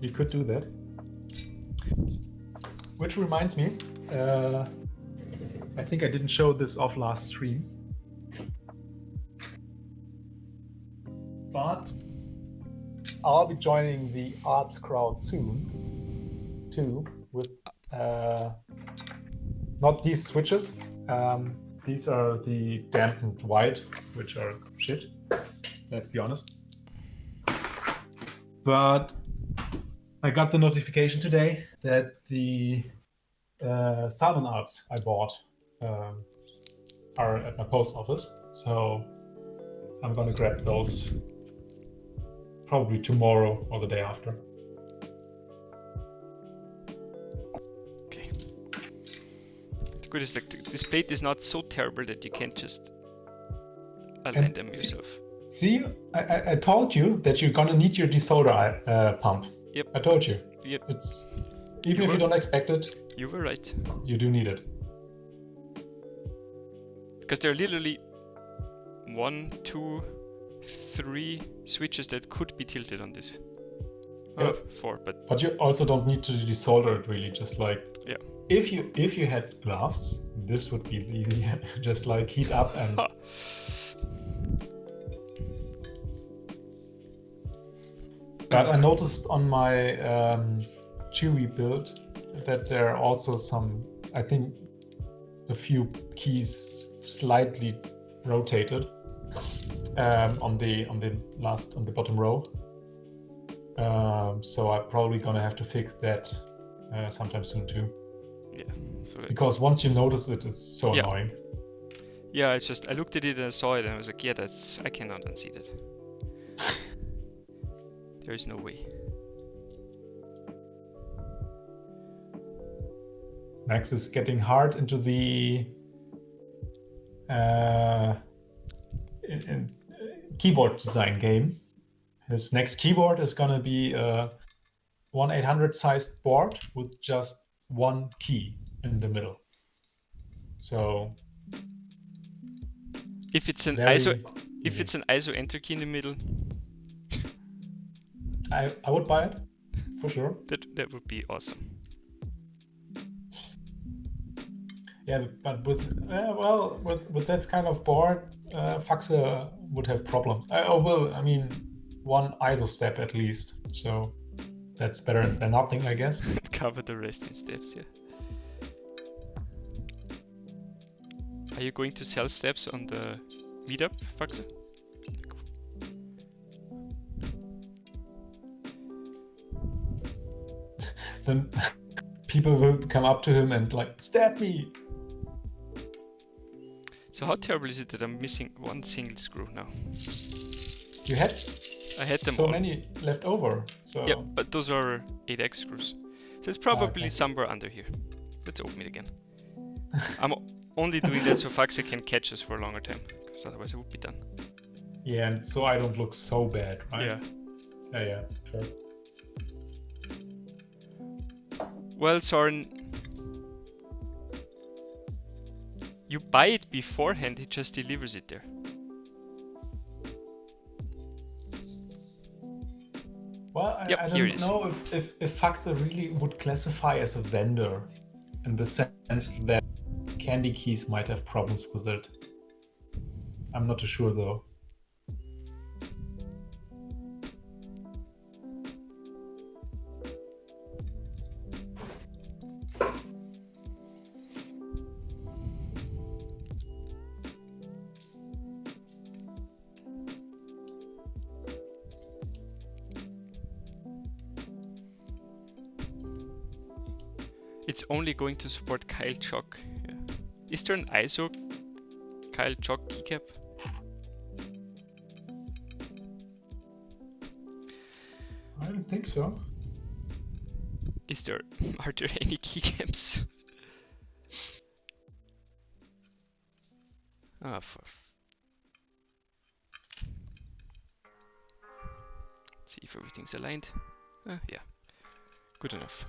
You could do that. Which reminds me, I think I didn't show this off last stream. But I'll be joining the arts crowd soon, too, with not these switches. These are the dampened white, which are shit, let's be honest. But I got the notification today that the salmon Alps I bought are at my post office. So I'm gonna grab those probably tomorrow or the day after. Okay. The good is like this plate is not so terrible that you can't just align them yourself. See, I told you that you're gonna need your desolder pump. Yep. I told you. Yep. It's even if you don't expect it, You were right. you do need it. Because there are literally 1, 2, 3 switches that could be tilted on this. Yeah. 4, but But you also don't need to desolder it really. Just like yeah. if you had gloves, this would be easier. Just like heat up and. But I noticed on my Chewy build that there are also some, I think, a few keys slightly rotated on the bottom row. So I'm probably gonna have to fix that sometime soon too. Yeah. So because once you notice it, it's so annoying. Yeah, it's just I looked at it and I saw it and I was like, yeah, I cannot unsee that. There is no way. Max is getting hard into the keyboard design game. His next keyboard is gonna be a 1/800 sized board with just one key in the middle. So if it's an ISO enter key in the middle, I would buy it for sure. That would be awesome. Yeah, but with that kind of board, Faxe would have problems. I mean, one ISO step at least. So that's better than nothing, I guess. Cover the rest in steps, yeah. Are you going to sell steps on the meetup, Faxe? Then people will come up to him and like, stab me. So how terrible is it that I'm missing one single screw now? I had them so all. many left over. So yeah, but those are 8x screws. So it's probably somewhere under here. Let's open it again. I'm only doing that so Faxe can catch us for a longer time, because otherwise I would be done. Yeah, and so I don't look so bad, right? Yeah. Yeah, sure. Well, Soren, you buy it beforehand, he just delivers it there. Well, I don't know if Faxe really would classify as a vendor, in the sense that candy keys might have problems with it. I'm not too sure though. It's only going to support Kyle Chock. Yeah. Is there an ISO Kyle Chock keycap? I don't think so. Are there any keycaps? Let's see if everything's aligned. Yeah, good enough.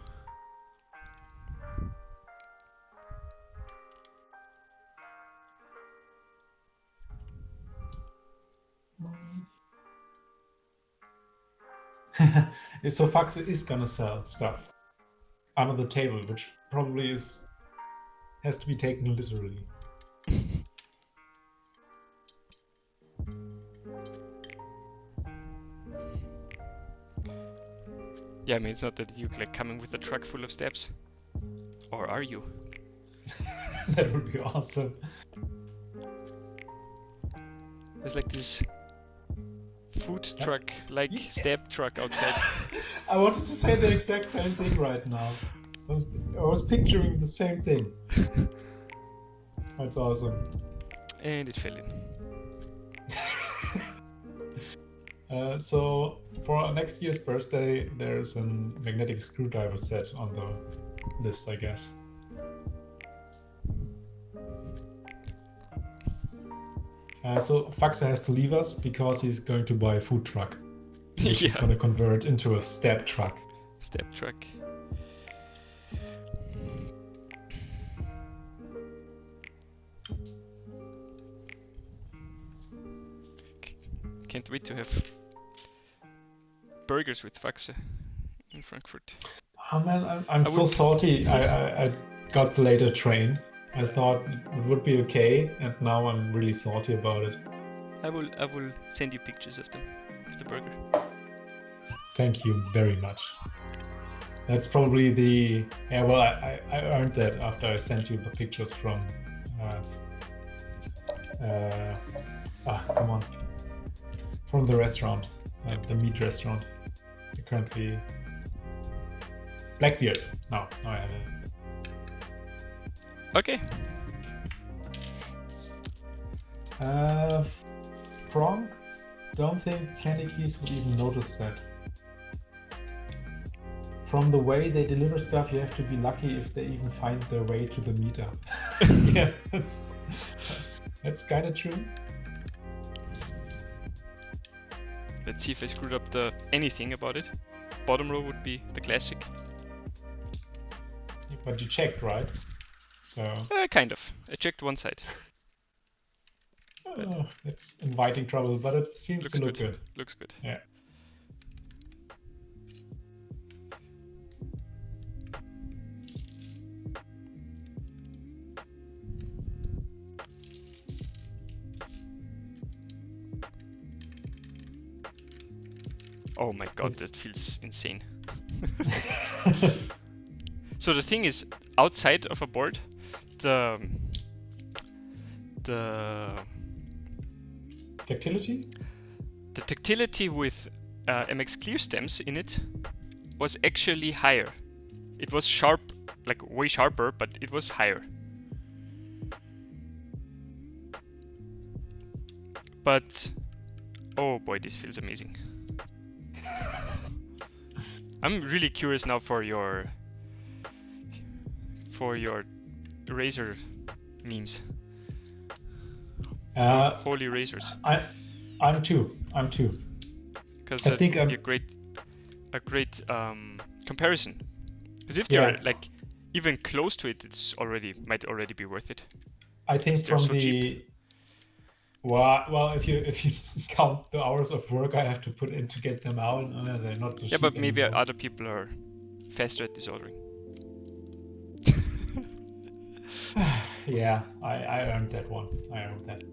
So Faxe is gonna sell stuff under the table, which probably has to be taken literally. Yeah, I mean, it's not that you like coming with a truck full of steps. Or are you? That would be awesome. There's like this food truck, like step truck outside. I wanted to say the exact same thing right now. I was picturing the same thing. That's awesome. And it fell in. So for next year's birthday, there's a magnetic screwdriver set on the list, I guess. So Faxe has to leave us because he's going to buy a food truck, which he's Yeah, going to convert into a step truck. step truck. Can't wait to have burgers with Faxe in Frankfurt. Oh man, I'm I so would- salty. I got the later train. I thought it would be okay, and now I'm really salty about it. I will send you pictures of them, of the burger. Thank you very much. That's probably the well. I earned that after I sent you the pictures from. Come on. From the restaurant, the meat restaurant. Currently, Blackbeard. No, I have it. Okay. Frank, don't think Candy Keys would even notice that. From the way they deliver stuff, you have to be lucky if they even find their way to the meetup. Yeah, that's kind of true. Let's see if I screwed up anything about it. Bottom row would be the classic. But you checked, right? So Kind of. I checked one side. it's inviting trouble, but it seems Looks to look good. Looks good. Yeah. Oh my god, that feels insane. So the thing is, outside of a board, the Tactility? the tactility with MX Clear stems in it was actually higher. It was sharp, like way sharper, but it was higher. But oh boy, this feels amazing. I'm really curious now for your razor memes. Holy razors. I'm too. Because I think that'd be a great comparison. Because if they're like even close to it, might already be worth it. I think They're from so cheap. well, if you count the hours of work I have to put in to get them out, they're not so Yeah, cheap but maybe anymore. other people are faster at disordering. Yeah, I earned that one. I earned that.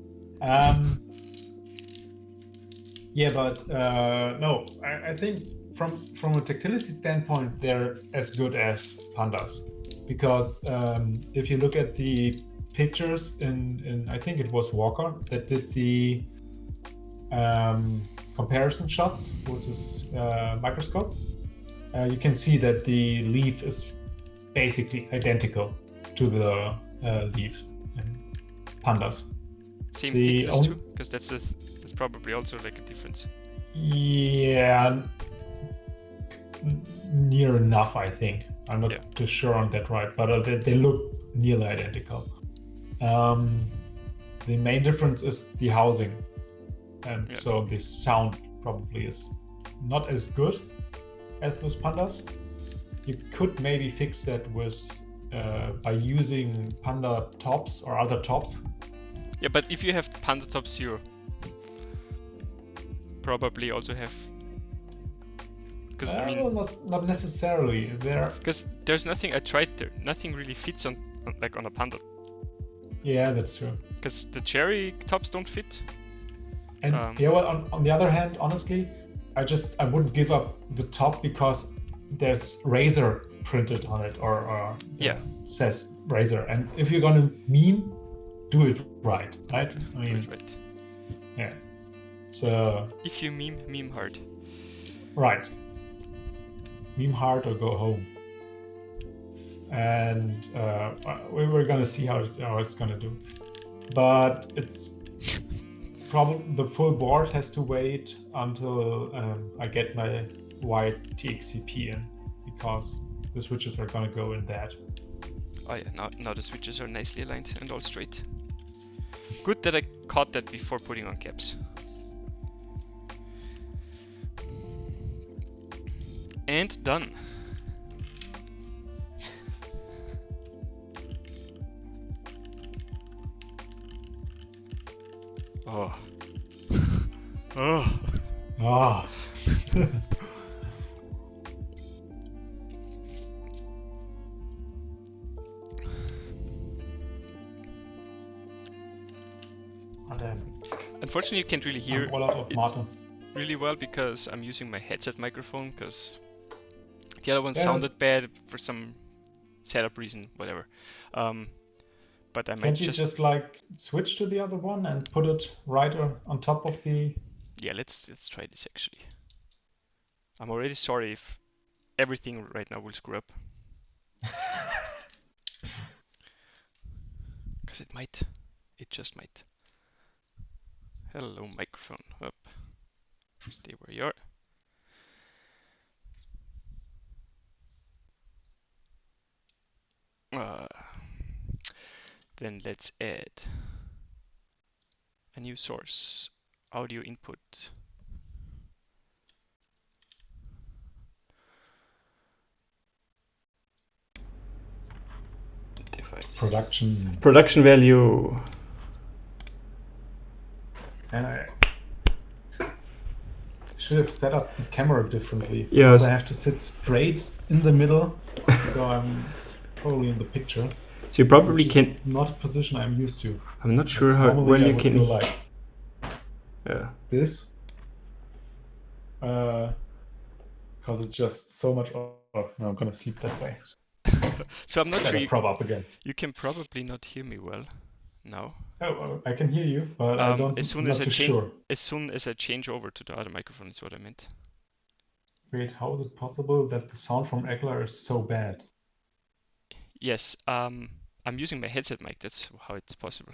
Yeah, but no, I think from a tactility standpoint, they're as good as Pandas, because if you look at the pictures in I think it was Walker that did the comparison shots with his microscope, you can see that the leaf is basically identical to the leaf in Pandas. Same thickness too, because that's probably also like a difference. Yeah, near enough, I think. I'm not too sure on that, right? But they look nearly identical. The main difference is the housing, and so the sound probably is not as good as those Pandas. You could maybe fix that with by using Panda tops or other tops. Yeah, but if you have Panda tops, you probably also have. Because I mean, not necessarily. Because there's nothing. I tried there. Nothing really fits on a Panda. Yeah, that's true. Because the cherry tops don't fit. And well, on the other hand, honestly, I wouldn't give up the top because there's Razer printed on it or says Razer. And if you're gonna meme, do it right? I mean, do it right. Yeah. So if you meme hard. Right. Meme hard or go home. And we're gonna see how it's gonna do. But it's probably the full board has to wait until I get my white TXCP in, because the switches are gonna go in that. Oh yeah, now the switches are nicely aligned and all straight. Good that I caught that before putting on caps. And done. Oh. Oh. Ah. Unfortunately, you can't really hear I'm all out of it Martin. really well because I'm using my headset microphone, because the other one Yeah, sounded bad for some setup reason, whatever. But I might can't you just like switch to the other one and put it right on top of the... Yeah, let's try this actually. I'm already sorry if everything right now will screw up. Because it might. It just might. Hello, microphone. Up. Stay where you are. Then let's add a new source. Audio input. Device. Production value. And I should have set up the camera differently. Yeah. Because I have to sit straight in the middle, so I'm probably in the picture. So you probably which is not a position I'm used to. I'm not sure how Normally well I you would can. go like Yeah. this, because it's just so much. Oh, no, I'm gonna sleep that way. So I'm not sure. Prop up again. You can probably not hear me well now. Oh, I can hear you, but I don't. As soon I'm as not I too sure. As soon as I change over to the other microphone is what I meant. Wait, how is it possible that the sound from Egler is so bad? Yes, I'm using my headset mic. That's how it's possible.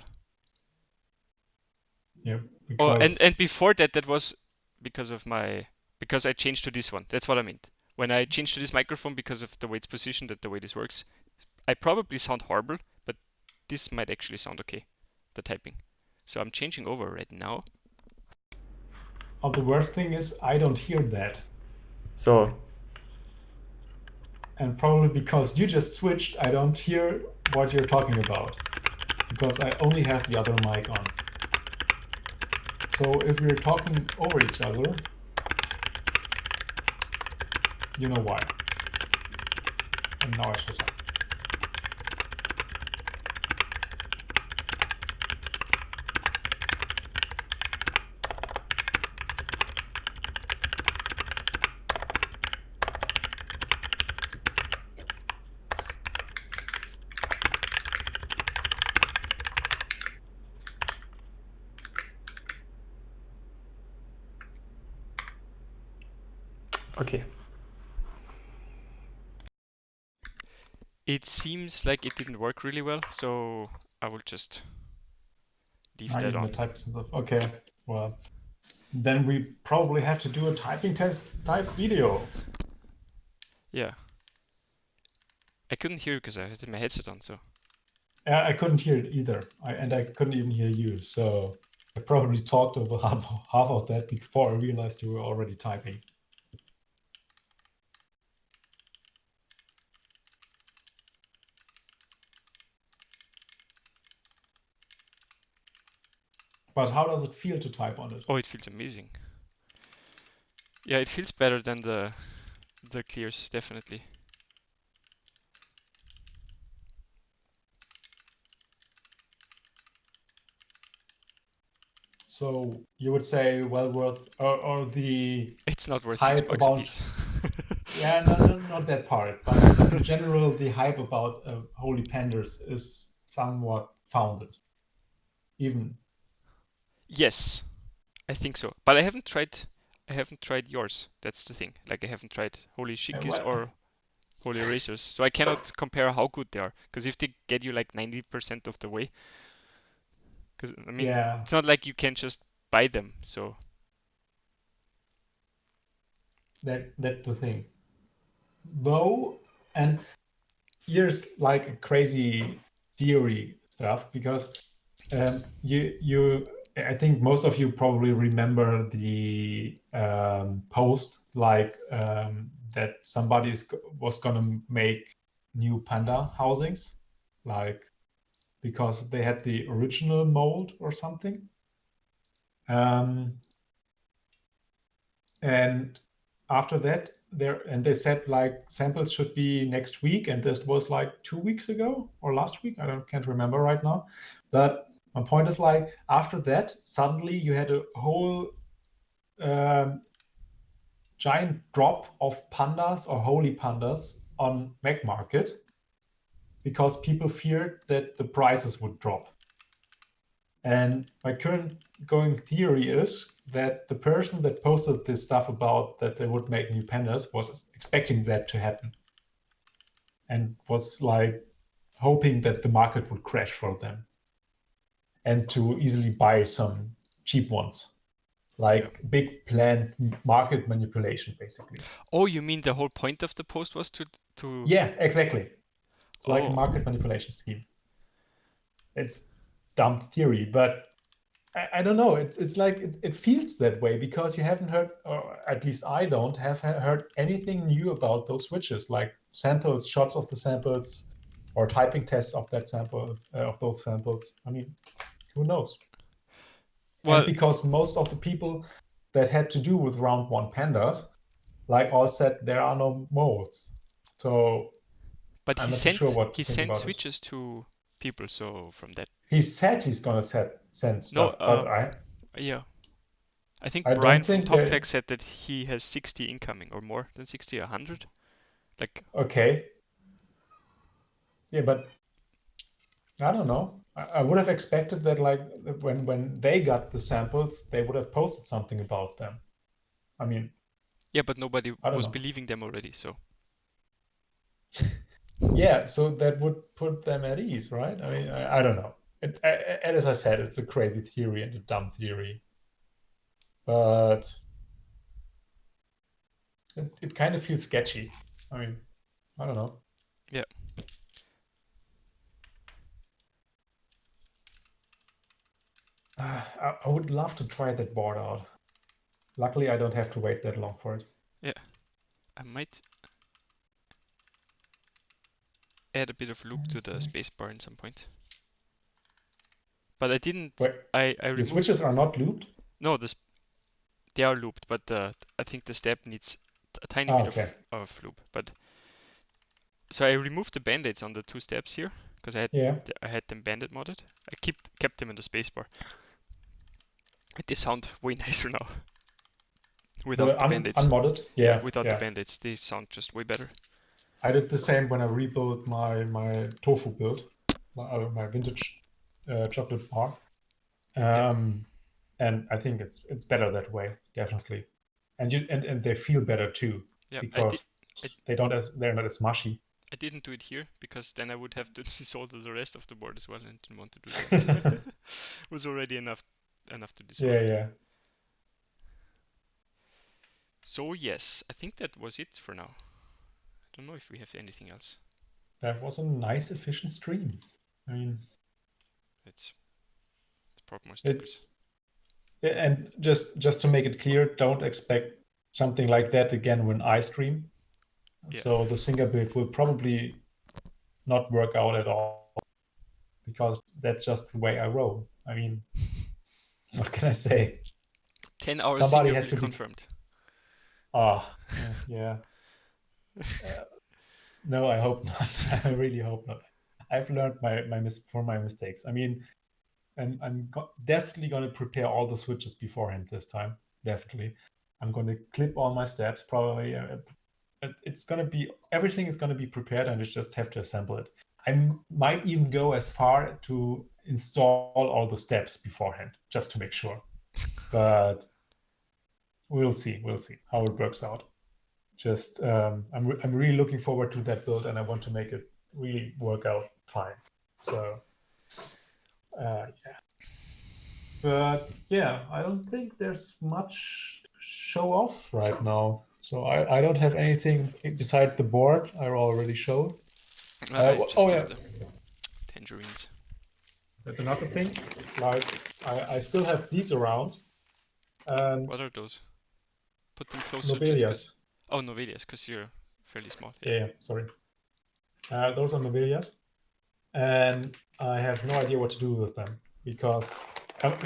Yeah. Oh, Because... and before that, that was because I changed to this one. That's what I meant. When I changed to this microphone because of the way it's positioned and the way this works, I probably sound horrible, but this might actually sound okay, the typing. So I'm changing over right now. Oh, the worst thing is I don't hear that. So. And probably because you just switched, I don't hear what you're talking about. Because I only have the other mic on. So if we're talking over each other, you know why. And now I shut up. Okay. It seems like it didn't work really well, so I will just leave that on. The type stuff. Okay, well, then we probably have to do a typing test type video. Yeah. I couldn't hear because I had my headset on, so. I couldn't hear it either, and I couldn't even hear you, so I probably talked over half of that before I realized you were already typing. But how does it feel to type on it? Oh, it feels amazing. Yeah, it feels better than the clears, definitely. So you would say well worth, or the... It's not worth hype $6 about... a piece. Yeah, no, not that part, but in general, the hype about Holy Pandas is somewhat founded. Even. Yes, I think so. But I haven't tried yours. That's the thing. Like I haven't tried Holy Shikis or Holy Erasers. So I cannot compare how good they are. Because if they get you like 90% of the way, because I mean, yeah, it's not like you can just buy them. So that's the thing. Though, and here's like a crazy theory stuff, because I think most of you probably remember the post like that somebody was gonna make new panda housings, like because they had the original mold or something. And after that, they said like samples should be next week, and this was like 2 weeks ago or last week. Can't remember right now. But my point is like after that, suddenly you had a whole giant drop of pandas or holy pandas on Mac Market because people feared that the prices would drop. And my current going theory is that the person that posted this stuff about that they would make new pandas was expecting that to happen and was like hoping that the market would crash for them and to easily buy some cheap ones. Like big planned market manipulation, basically. Oh, you mean the whole point of the post was to... Yeah, exactly. It's like a Oh, market manipulation scheme. It's dumb theory, but I don't know. It's like it feels that way because you haven't heard, or at least I don't have heard anything new about those switches, like samples, shots of the samples, or typing tests of that samples of those samples. I mean, who knows? And well, because most of the people that had to do with round one pandas, like all said, there are no molds. So but I'm not too sure what to he think sent about it. switches to people, so from that... He said he's gonna send No, stuff, but I yeah. I think I Brian don't from think Top that. Tech said that he has 60 incoming, or more than 60, 100. Like, Okay, yeah, but I don't know. I would have expected that, like, when they got the samples, they would have posted something about them. I mean, yeah, but nobody I don't was know. believing them already, so... Yeah, so that would put them at ease, right? I mean, I don't know. As I said, it's a crazy theory and a dumb theory, but it kind of feels sketchy. I mean, I don't know. Yeah. I would love to try that board out. Luckily, I don't have to wait that long for it. Yeah. I might add a bit of loop to the spacebar in some point. But I didn't... Wait, I the removed... switches are not looped? No, they are looped, but I think the step needs a tiny Ah, bit okay. of loop. But so I removed the band-aids on the two steps here because Yeah. I had them banded modded. I kept them in the spacebar. They sound way nicer now without The the band-aids. unmodded? Yeah, Yeah, without the yeah. band-aids, they sound just way better. I did the same when I rebuilt my tofu build, my vintage chocolate bar. Yeah, And I think it's better that way, definitely. And they feel better too yeah. because I, they're not as mushy. I didn't do it here because then I would have to desolder the rest of the board as well, and didn't want to do that. It was already enough to desolder. Yeah, yeah. So yes, I think that was it for now. I don't know if we have anything else. That was a nice, efficient stream. I mean, Let's pop more stickers. and just to make it clear, don't expect something like that again when I stream. Yeah. So the Singer build will probably not work out at all because that's just the way I roll. I mean, what can I say? 10 hours Somebody Singer has build to be. confirmed. Yeah. No, I hope not. I really hope not. I've learned from my mistakes. I mean, I'm definitely going to prepare all the switches beforehand this time. Definitely. I'm going to clip all my steps probably. It's going to be, everything is going to be prepared and I just have to assemble it. I might even go as far to install all the steps beforehand just to make sure. But we'll see how it works out. Just I'm really looking forward to that build and I want to make it really work out fine. So yeah. But yeah, I don't think there's much to show off right now. So I don't have anything beside the board I already showed. I just Oh have yeah, the tangerines. That's another thing. Like I still have these around, and What are those? Put them closer just because. Novelias. Oh, Novelias, because you're fairly small. Yeah. Yeah, sorry. Those are Novelias, and I have no idea what to do with them because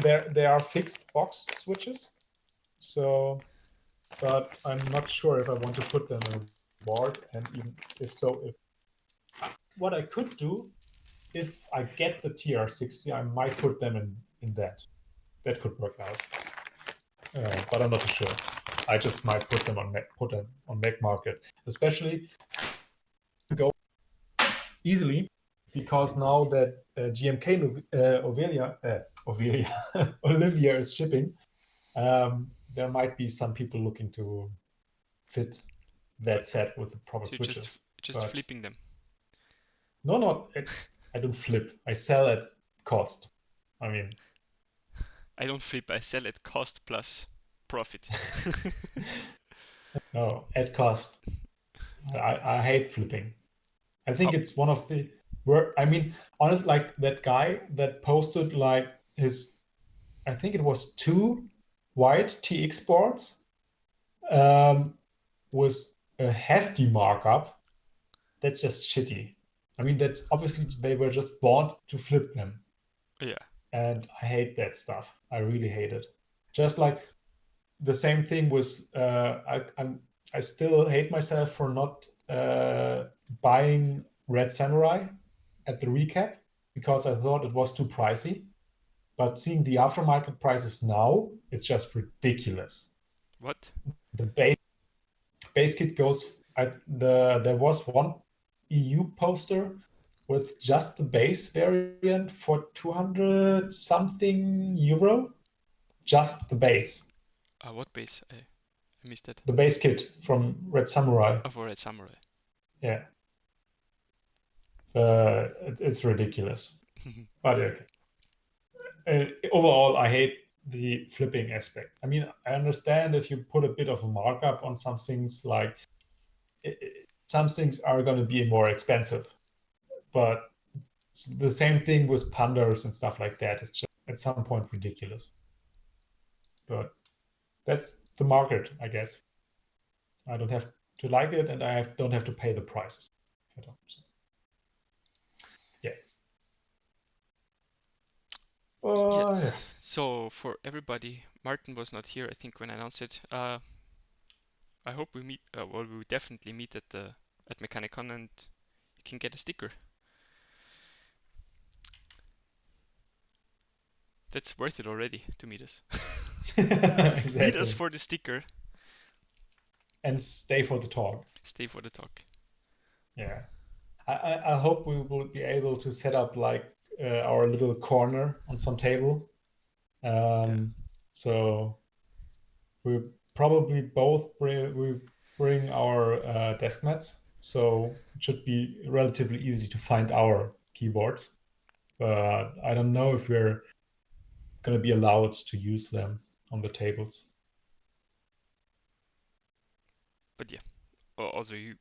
they are fixed box switches. So, but I'm not sure if I want to put them in a board, and even if so, if what I could do, if I get the TR60, I might put them in that. That could work out, but I'm not too sure. I just might put them on Mac Market, especially go easily because now that GMK Olivia is shipping, there might be some people looking to fit that set with the proper So you're switches. just But flipping them. no, I don't flip. I sell at cost. I mean, I don't flip. I sell at cost plus profit. no, at cost. I hate flipping. I think Oh, it's one of the I mean, honestly, like that guy that posted like his, I think it was 2 white TX boards with a hefty markup. That's just shitty. I mean, that's obviously they were just bought to flip them, yeah. and I hate that stuff. I really hate it. Just like the same thing with I still hate myself for not buying Red Samurai at the recap because I thought it was too pricey. But seeing the aftermarket prices now, it's just ridiculous. What? The base kit goes. There was one EU poster with just the base variant for 200 something euro. Just the base. What base? I missed that. The base kit from Red Samurai. Oh, for Red Samurai. Yeah. It's ridiculous. But okay. Overall, I hate the flipping aspect. I mean, I understand if you put a bit of a markup on some things, like some things are going to be more expensive, but the same thing with Pandas and stuff like that. It's just at some point ridiculous. But that's the market, I guess. I don't have to like it, and don't have to pay the prices. So, yeah. Yes. Yeah. So for everybody, Martin was not here, I think, when I announced it. I hope we meet. Well, we will definitely meet at Mechanicon, and you can get a sticker. That's worth it already to meet us. Exactly. Meet us for the sticker. And stay for the talk. Stay for the talk. Yeah. I hope we will be able to set up like our little corner on some table. So we probably both bring our desk mats. So it should be relatively easy to find our keyboards. But I don't know if we're going to be allowed to use them on the tables. But yeah. Also, you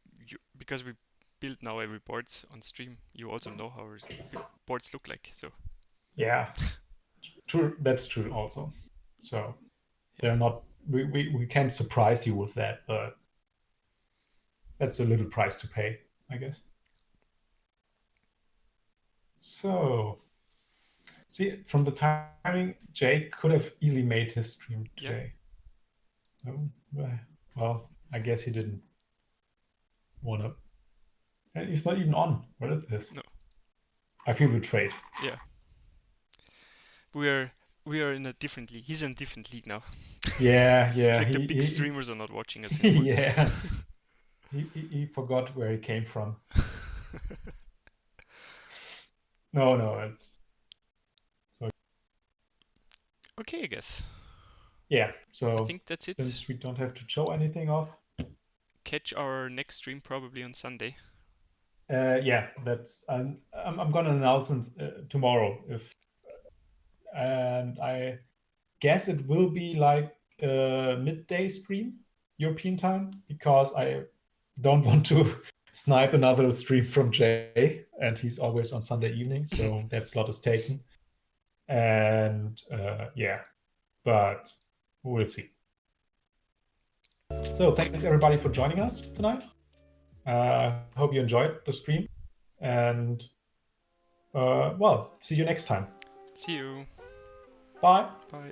because we build now every boards on stream, you also know how our boards look like. So Yeah, true. That's true also. So they're not. We can't surprise you with that, but that's a little price to pay, I guess. So, see, from the timing, Jake could have easily made his stream today. Yeah. Oh, well, I guess he didn't want to. And he's not even on. What is this? No. I feel betrayed. Yeah. We are in a different league. He's in a different league now. Yeah. Like the big streamers are not watching us anymore. Yeah. he forgot where he came from. No, it's so. Okay, I guess. Yeah, so I think that's it. Since we don't have to show anything off. Catch our next stream probably on Sunday. Yeah, that's I'm gonna announce it tomorrow and I guess it will be like a midday stream European time because I don't want to snipe another stream from Jay and he's always on Sunday evening, so that slot is taken. And yeah, but we'll see. So thanks everybody for joining us tonight. Hope you enjoyed the stream, and well, see you next time. See you. Bye. Bye.